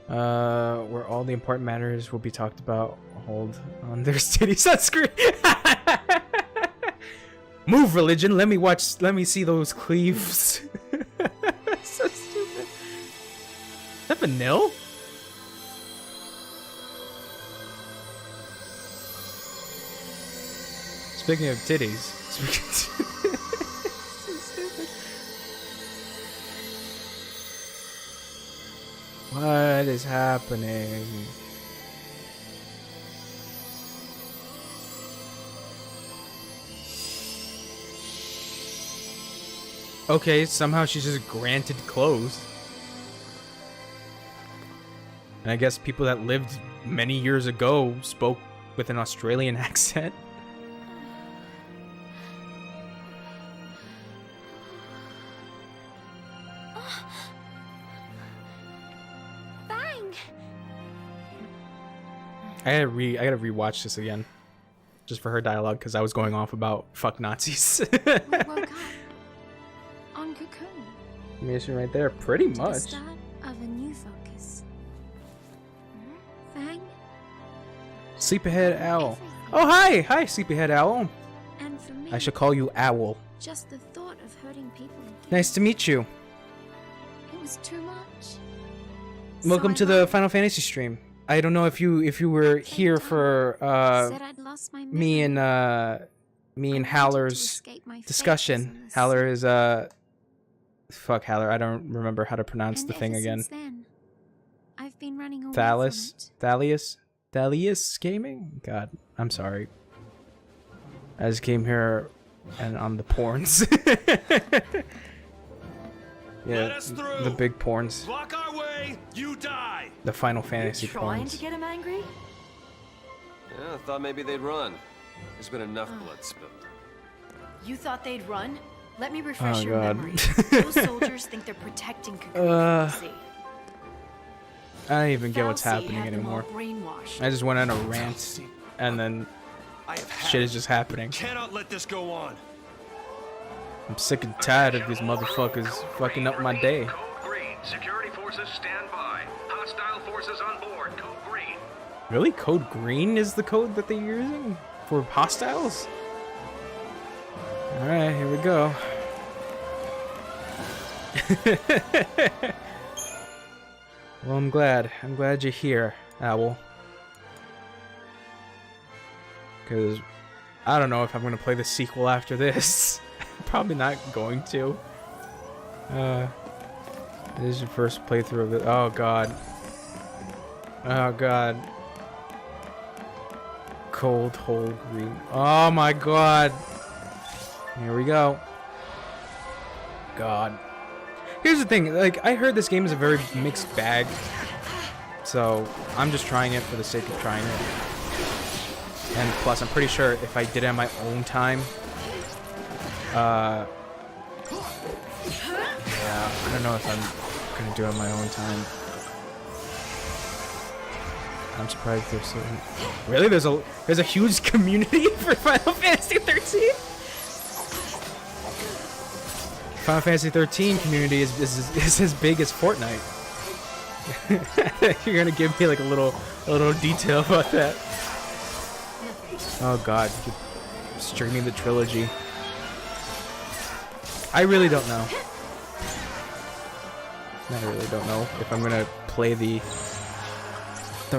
Where all the important matters will be talked about. Hold on, there's titties on screen. Move, religion. Let me see those cleaves. So stupid. Is that Vanille? Speaking of titties. So stupid. What is happening? Okay, somehow she's just granted clothes. And I guess people that lived many years ago spoke with an Australian accent. Bang! I gotta rewatch this again, just for her dialogue, because I was going off about fuck Nazis. We woke up on Cocoon. Mission right there, pretty The much. start of a new focus. Fang, Sleepyhead Owl. everything. Oh hi, Sleepyhead Owl. And for me, I should call you Owl. just the thought of hurting people again. Nice to meet you. It was too much. Welcome So to I the Final Fantasy stream. I don't know if you were here for said I'd lost my me and memory. me and I wanted to Haller's escape my fate discussion. on this Haller is fuck Haller. I don't remember how to pronounce And the thing ever again. since then, I've been running away Thalius Gaming? God, I'm sorry. I just came here and on the porns. Yeah, Let us through. the big porns. Block our way, you die. The Final Fantasy Trying to porns. get him angry? Yeah, I thought maybe they'd run. There's been enough blood spilled. You thought they'd run? Let me refresh Oh, your God. memory. Those soldiers think they're protecting Cocoon Uh, from the sea. I don't even get what's Falsey happening had them all anymore. brainwashed. I just went on a rant, and then I have had shit it. is just happening. Cannot let this go on. I'm sick and tired of these motherfuckers fucking up my day. Code green. Security forces stand by. Hostile forces on board. Code green. Really? Code green is the code that they're using for hostiles? Alright, here we go. Well, I'm glad. I'm glad you're here, Owl. Because I don't know if I'm going to play the sequel after this. Probably not going to. This is your first playthrough of it. Oh, God. Oh, God. Cold hole green. Oh, my God. Here we go. God. Here's the thing, like, I heard this game is a very mixed bag. So, I'm just trying it for the sake of trying it. And plus, I'm pretty sure if I did it on my own time, yeah, I don't know if I'm gonna do it on my own time. I'm surprised there's so... Really? There's a huge community for Final Fantasy 13? Final Fantasy 13 community is as big as Fortnite. You're gonna give me like a little detail about that. Oh God, streaming the trilogy. I really don't know. I really don't know if I'm gonna play the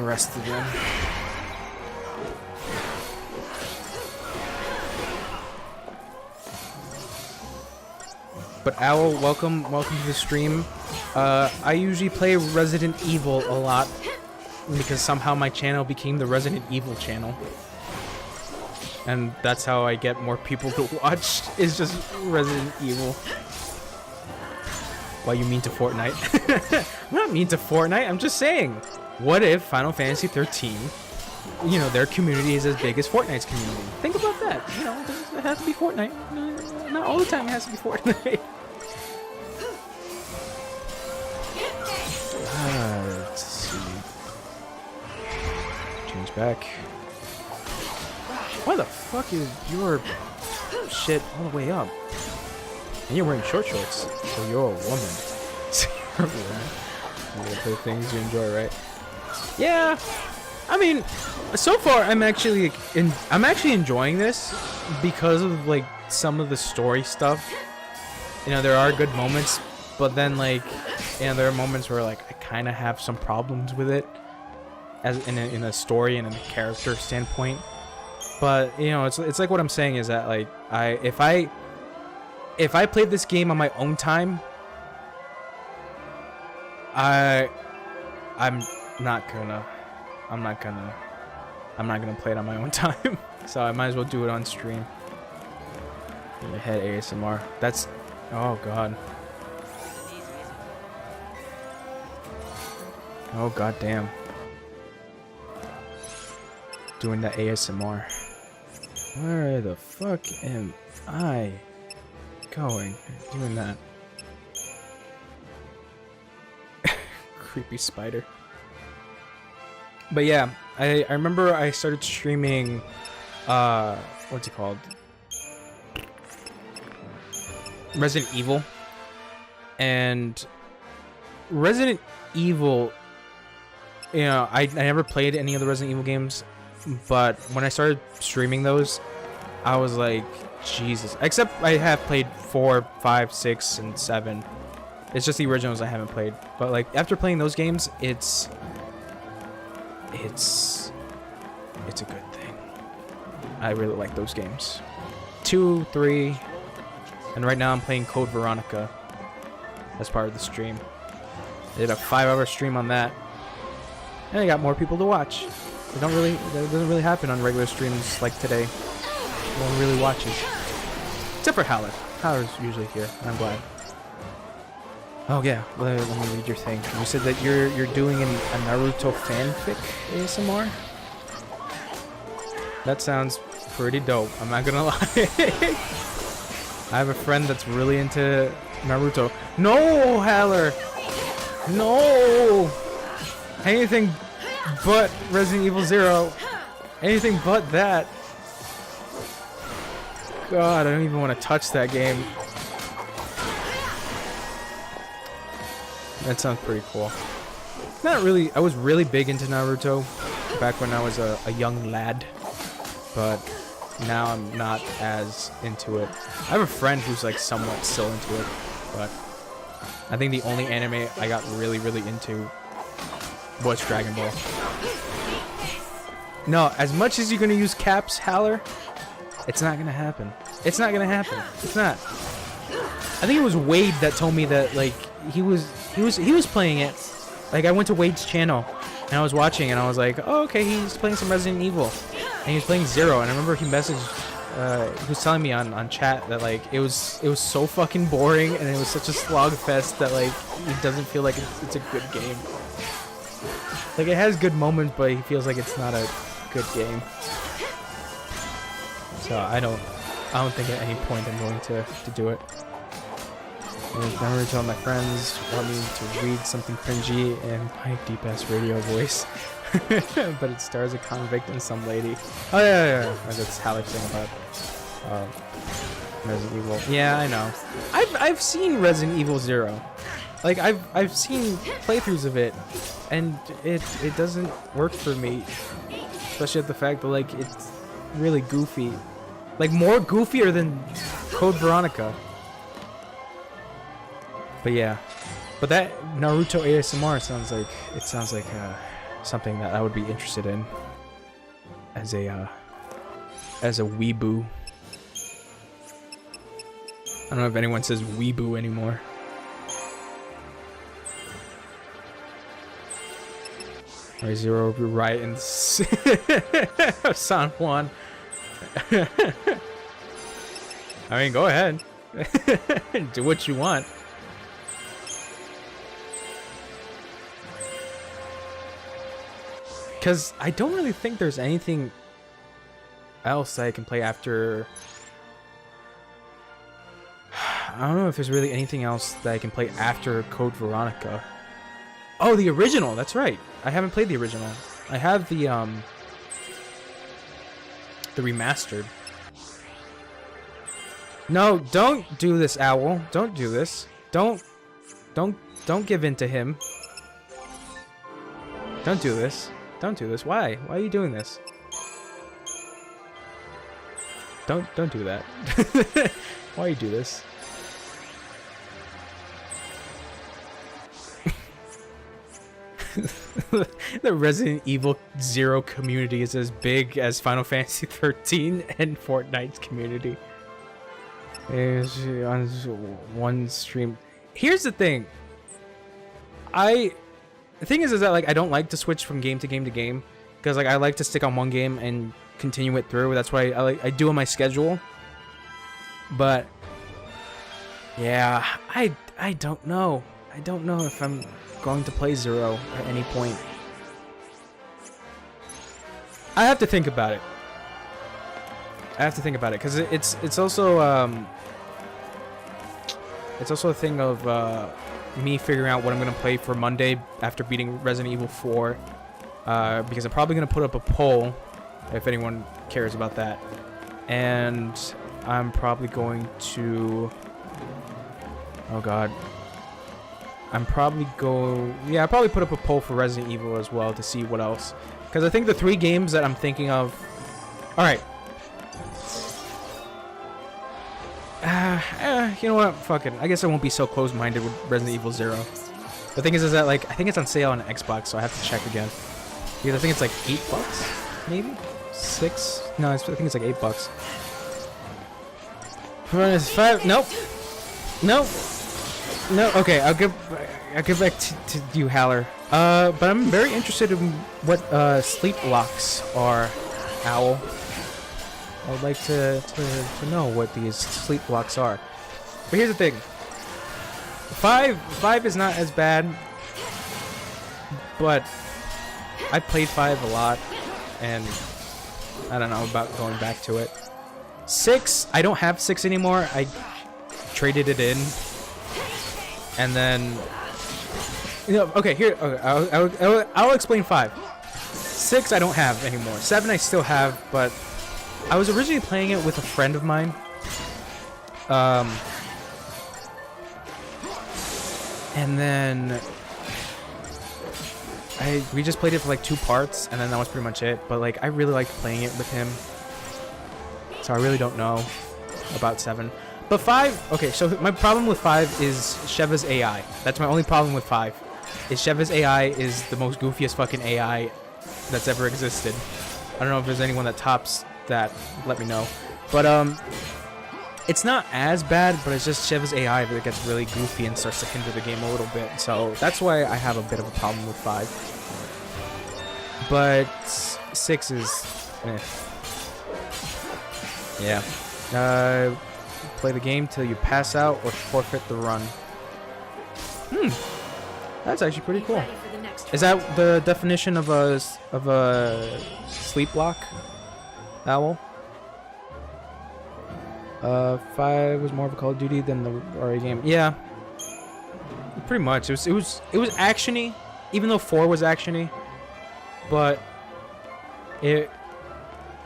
rest of them. But Owl, welcome to the stream. I usually play Resident Evil a lot because somehow my channel became the Resident Evil channel. and that's how I get more people to watch, is just Resident Evil. Why you mean to Fortnite? I'm not mean to Fortnite, I'm just saying. What if Final Fantasy 13, you know, their community is as big as Fortnite's community? Think about that. You know, it has to be Fortnite. Not all the time it has to be Fortnite. Let's see. Change back. Why the fuck is your shit all the way up? And you're wearing short shorts, so you're a woman. You're a woman. You gotta play things you enjoy, right? Yeah. I mean, so far I'm actually enjoying this because of like some of the story stuff. You know, there are good moments, but then like, you know, there are moments where like I kind of have some problems with it, as in a story and in a character standpoint. But you know, it's like what I'm saying is that like if I played this game on my own time, I'm not gonna play it on my own time. So I might as well do it on stream. In your head ASMR. That's, oh god. Oh god damn. Doing the ASMR. Where the fuck am I going? Doing that. Creepy spider. But yeah, I remember I started streaming, what's it called? Resident Evil. And Resident Evil, you know, I never played any of the Resident Evil games, but when I started streaming those, I was like, Jesus. Except I have played 4, 5, 6, and 7. It's just the originals I haven't played. But like after playing those games, it's a good thing. I really like those games. 2, 3, and right now I'm playing Code Veronica as part of the stream. I did a 5-hour stream on that, and I got more people to watch. That doesn't really happen on regular streams like today. No one really watches, except for Howler. Howler's usually here, and I'm glad. Oh yeah, let me read your thing. You said that you're doing a Naruto fanfic ASMR? That sounds pretty dope, I'm not gonna lie. I have a friend that's really into Naruto. No, Haller! No! Anything but Resident Evil 0. Anything but that. God, I don't even want to touch that game. That sounds pretty cool. Not really. I was really big into Naruto back when I was a young lad, but now I'm not as into it. I have a friend who's like somewhat still into it, but I think the only anime I got really into was Dragon Ball. No, as much as you're gonna use caps, Haller, it's not gonna happen. It's not gonna happen. It's not. I think it was Wade that told me that like he was playing it. Like I went to Wade's channel and I was watching and I was like, oh okay, he's playing some Resident Evil, and he was playing 0. And I remember he messaged, he was telling me on chat that like it was so fucking boring and it was such a slog fest that like he doesn't feel like it's a good game. Like it has good moments, but he feels like it's not a good game. So I don't think at any point I'm going to do it. And I remember telling my friends want me to read something cringy in my deep ass radio voice. But it stars a convict and some lady. Oh yeah. That's Halleck's thing about Resident Evil. Yeah, I know. I've seen Resident Evil 0. Like I've seen playthroughs of it, and it doesn't work for me. Especially at the fact that like it's really goofy. Like more goofier than Code Veronica. But yeah. But that Naruto ASMR sounds like something that I would be interested in as a weeboo. I don't know if anyone says weeboo anymore. Or 0 right in San Juan. I mean, go ahead. Do what you want. Because I don't really think there's anything else that I can play after... I don't know if there's really anything else that I can play after Code Veronica. Oh, the original! That's right. I haven't played the original. I have the remastered. No, don't do this, Owl. Don't do this. Don't give in to him. Don't do this. Don't do this. Why? Why are you doing this? Don't do that. Why you do this? The Resident Evil 0 community is as big as Final Fantasy 13 and Fortnite's community. Is on one stream. Here's the thing. The thing is that like I don't like to switch from game to game to game because like I like to stick on one game and continue it through. That's why I do on my schedule. But yeah, I don't know. I don't know if I'm going to play 0 at any point. I have to think about it. I have to think about it because it's also a thing of me figuring out what I'm gonna play for Monday after beating Resident Evil 4 because I'm probably gonna put up a poll if anyone cares about that, and I'm probably going to I'll probably put up a poll for Resident Evil as well to see what else, because I think the 3 games that I'm thinking of. All right. You know what? Fuck it. I guess I won't be so close-minded with Resident Evil 0. The thing is that like I think it's on sale on Xbox, so I have to check again. Because I think it's like $8, maybe 6. No, I think it's like $8. $5. Nope. Nope. No. Okay, I'll get back to you, Haller. But I'm very interested in what sleep locks are, Owl. I would like to know what these sleep blocks are. But here's the thing. 5 is not as bad, but I played 5 a lot, and I don't know about going back to it. 6, I don't have 6 anymore. I traded it in, and then okay, here. Okay, I'll explain 5. 6 I don't have anymore. 7 I still have, but I was originally playing it with a friend of mine. And then we just played it for like 2 parts, and then that was pretty much it. But like I really liked playing it with him, so I really don't know about 7. But 5, okay, so my problem with 5 is Sheva's AI. That's my only problem with 5. Is Sheva's AI is the most goofiest fucking AI that's ever existed. I don't know if there's anyone that tops that, let me know. But it's not as bad, but it's just Sheva's AI that gets really goofy and starts to hinder the game a little bit. So that's why I have a bit of a problem with 5. But 6 is yeah. Play the game till you pass out or forfeit the run. That's actually pretty cool. Is that the definition of a sleep block, Owl? 5 was more of a Call of Duty than the RA game. Yeah, pretty much. It was actiony, even though 4 was actiony. But I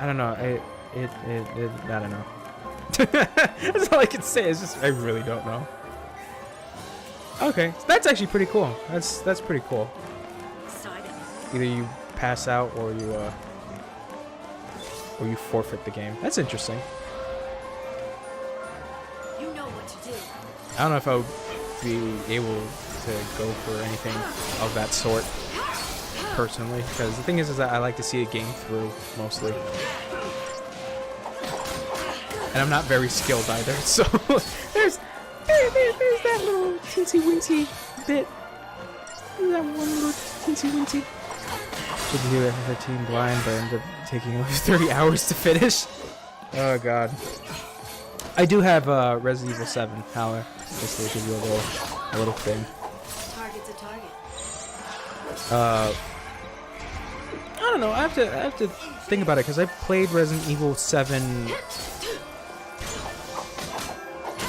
don't know. I don't know. That's all I can say. It's just I really don't know. Okay, so that's actually pretty cool. That's pretty cool. Either you pass out or you forfeit the game. That's interesting. You know what to do. I don't know if I would be able to go for anything of that sort personally, because the thing is that I like to see a game through mostly, and I'm not very skilled either. So there's that little teensy weensy bit. That one little teensy weensy. Should do it for 13 blind, but ended up taking over 30 hours to finish. Oh god. I do have Resident Evil 7, Howler. Just to give you a little thing. Target's a target. I don't know. I have to think about it because I played Resident Evil 7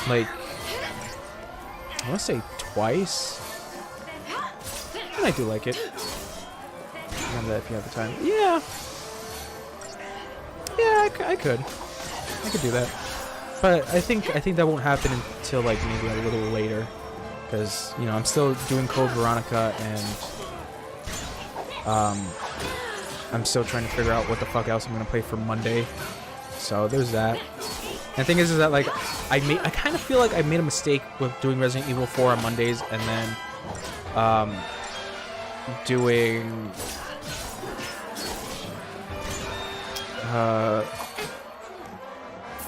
like I want to say twice. And I do like it. Remember that if you have the time. Yeah. Yeah, I could do that. But I think that won't happen until like maybe a little later, because you know I'm still doing Code Veronica and I'm still trying to figure out what the fuck else I'm gonna play for Monday. So there's that. And the thing is that like I kind of feel like I made a mistake with doing Resident Evil 4 on Mondays and then doing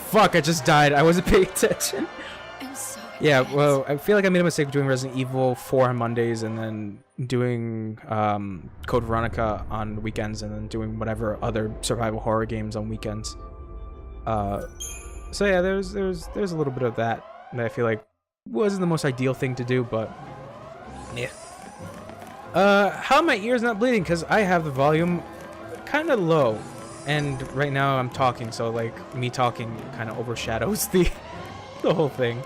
fuck, I just died. I wasn't paying attention. I'm sorry. Yeah, well, I feel like I made a mistake doing Resident Evil 4 on Mondays and then doing Code Veronica on weekends and then doing whatever other survival horror games on weekends. So yeah, there's a little bit of that I feel like wasn't the most ideal thing to do, but yeah. How are my ears not bleeding? Because I have the volume kind of low. And right now I'm talking, so like me talking kind of overshadows the whole thing.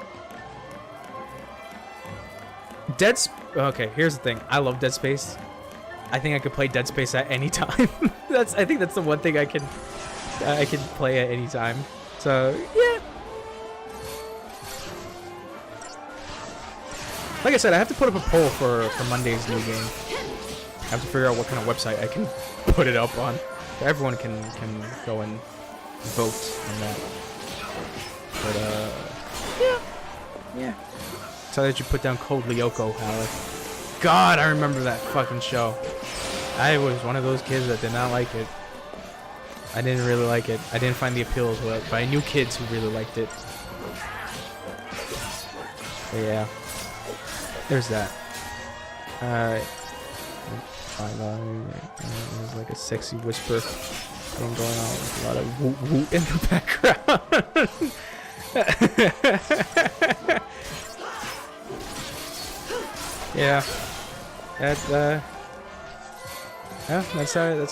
Okay, here's the thing. I love Dead Space. I think I could play Dead Space at any time. I think that's the one thing I can play at any time. So yeah. Like I said, I have to put up a poll for Monday's new game. I have to figure out what kind of website I can put it up on. Everyone can go and vote on that. But yeah. So that you put down Code Lyoko, Howard. God, I remember that fucking show. I was one of those kids that did not like it. I didn't really like it. I didn't find the appeal to it, but I knew kids who really liked it. So yeah. There's that. There's like a sexy whisper thing going on with a lot of woot woot in the background. Yeah. That's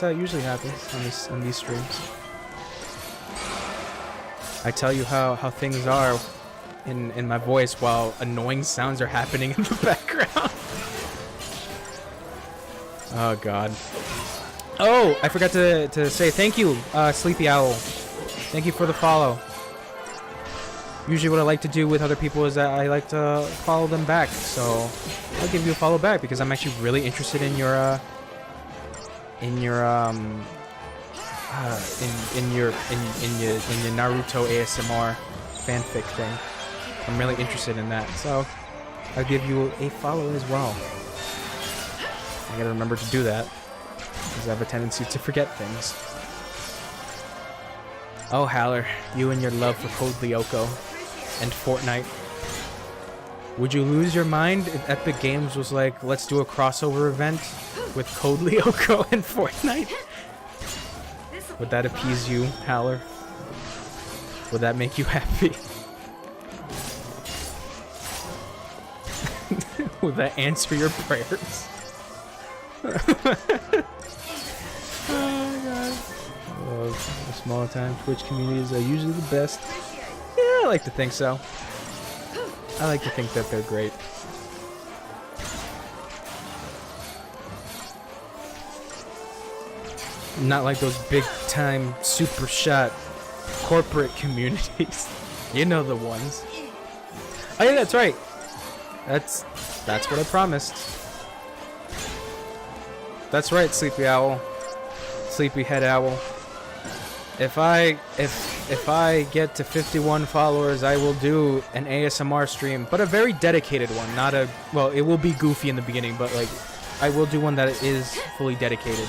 how it usually happens on these streams. I tell you how things are in my voice while annoying sounds are happening in the background. Oh god. Oh, I forgot to say thank you, Sleepy Owl. Thank you for the follow. Usually what I like to do with other people is that I like to follow them back. So I'll give you a follow back because I'm actually really interested in your Naruto ASMR fanfic thing. I'm really interested in that. So I'll give you a follow as well. I gotta remember to do that, because I have a tendency to forget things. Oh, Haller, you and your love for Code Lyoko and Fortnite. Would you lose your mind if Epic Games was like, let's do a crossover event with Code Lyoko and Fortnite? Would that appease you, Haller? Would that make you happy? Would that answer your prayers? Oh god. Well, the small time Twitch communities are usually the best. Yeah, I like to think so. I like to think that they're great. Not like those big time super shot corporate communities. You know the ones. Oh yeah, that's right. That's what I promised. That's right, Sleepy Owl. Sleepyhead Owl. If I get to 51 followers, I will do an ASMR stream, but a very dedicated one, not a, well, it will be goofy in the beginning, but like I will do one that is fully dedicated.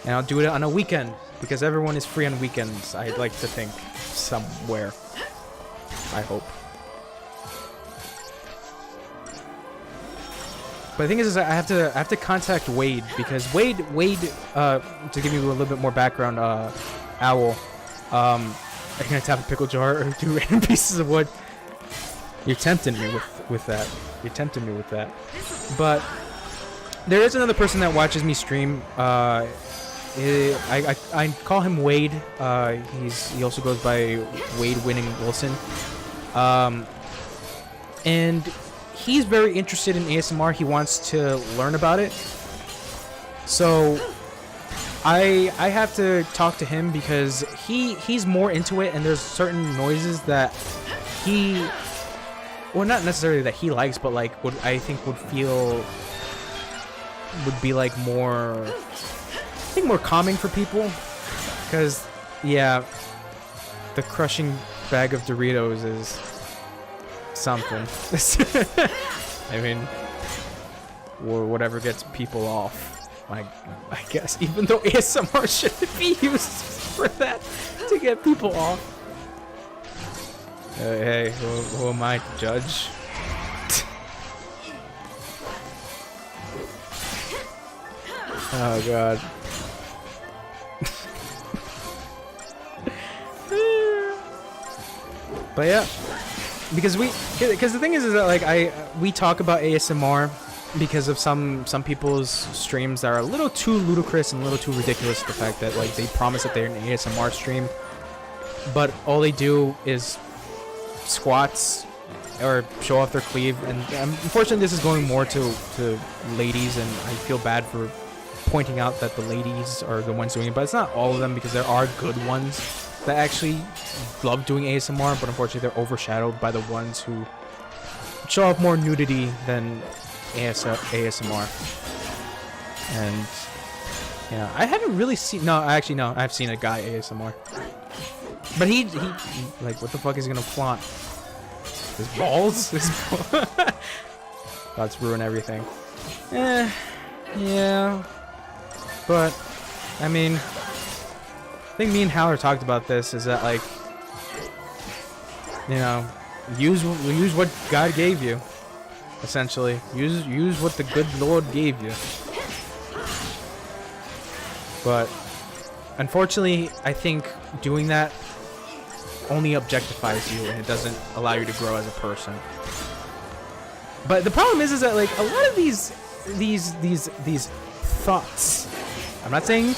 And I'll do it on a weekend because everyone is free on weekends. I'd like to think somewhere. I hope. But the thing is I have to contact Wade because Wade to give you a little bit more background, Owl, are you gonna tap a pickle jar or 2 random pieces of wood? You're tempting me with that. You're tempting me with that. But there is another person that watches me stream. I call him Wade. He also goes by Wade Winning Wilson. And he's very interested in ASMR. He wants to learn about it. So I have to talk to him because he's more into it, and there's certain noises that he, well, not necessarily that he likes, but like would be like more, I think more calming for people. Because yeah, the crushing bag of Doritos is something. I mean, or whatever gets people off. I guess, even though ASMR shouldn't be used for that to get people off. Hey, who am I to judge? Oh god. But yeah, because the thing is that like we talk about ASMR because of some people's streams that are a little too ludicrous and a little too ridiculous. The fact that like they promise that they're an ASMR stream, but all they do is squats or show off their cleave. And unfortunately, this is going more to ladies, and I feel bad for pointing out that the ladies are the ones doing it, but it's not all of them, because there are good ones that actually love doing ASMR, but unfortunately they're overshadowed by the ones who show off more nudity than ASMR. And yeah, I haven't really seen, no, I've seen a guy ASMR, but he like, what the fuck is he gonna flaunt? His balls? That's ruin everything. Yeah, but I mean, I think me and Howler talked about this, is that like, you know, use what God gave you. Essentially, use what the good Lord gave you. But unfortunately, I think doing that only objectifies you, and it doesn't allow you to grow as a person. But the problem is that like a lot of these thoughts, I'm not saying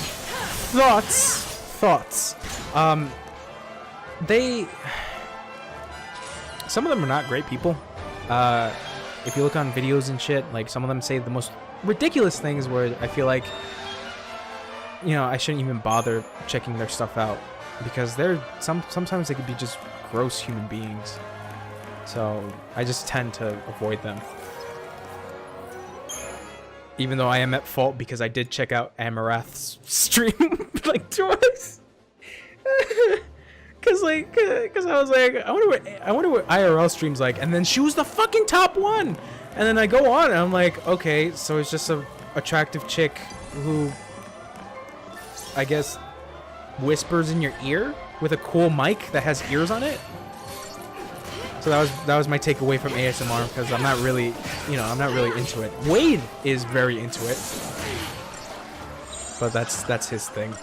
thoughts, some of them are not great people. If you look on videos and shit, like some of them say the most ridiculous things where I feel like, you know, I shouldn't even bother checking their stuff out, because they're sometimes they could be just gross human beings. So I just tend to avoid them. Even though I am at fault because I did check out Amarath's stream like twice. Cause I was like, I wonder what IRL stream's like, and then she was the fucking top one. And then I go on and I'm like, okay, so it's just a attractive chick who, I guess, whispers in your ear with a cool mic that has ears on it. So that was my takeaway from ASMR, because I'm not really, you know, I'm not really into it. Wade is very into it, but that's his thing.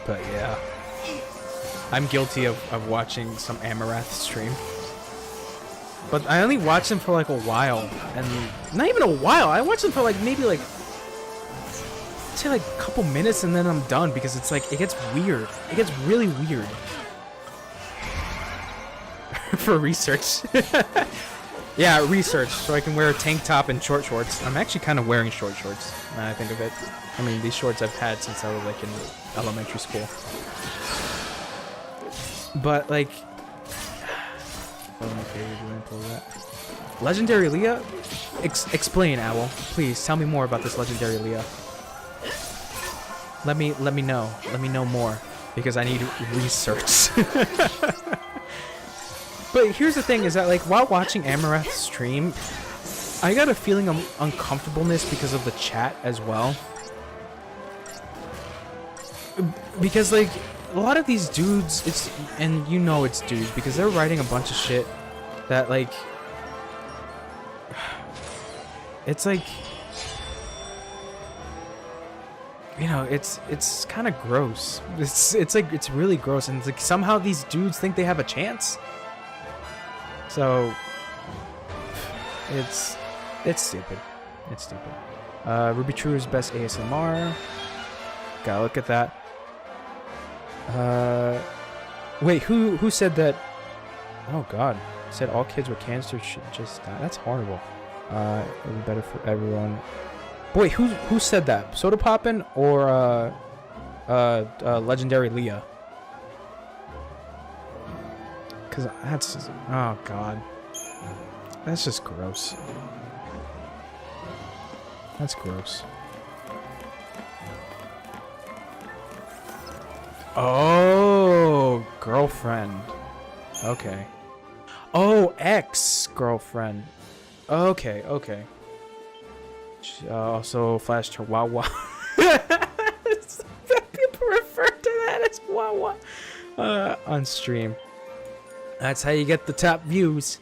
But yeah, I'm guilty of watching some Amarath stream. But I only watched him for like a while, and not even a while. I watched him for like maybe like, say like a couple minutes, and then I'm done, because it's like, it gets weird. It gets really weird. For research. Yeah, research, so I can wear a tank top and short shorts. I'm actually kind of wearing short shorts, now I think of it. I mean, these shorts I've had since I was like in elementary school. But like, Legendary Leah? Explain, Owl. Please tell me more about this Legendary Leah. Let me know. Let me know more, because I need research. But here's the thing, is that like while watching Amarath's stream, I got a feeling of uncomfortableness because of the chat as well. Because like a lot of these dudes, and you know it's dudes, because they're writing a bunch of shit that like, it's like, you know, it's kind of gross. It's like it's really gross, and it's like somehow these dudes think they have a chance. So it's stupid. It's stupid. Ruby True's best ASMR. Gotta look at that. Wait, who said that? Oh God, said all kids with cancer should just die. That's horrible. It would be better for everyone. Boy, who said that? Soda Poppin' or Legendary Leah? Cause that's just, oh God, that's just gross. That's gross. Oh, girlfriend. Okay. Oh, ex-girlfriend. Okay, okay. She also flashed her Wawa. People refer to that as Wawa on stream. That's how you get the top views.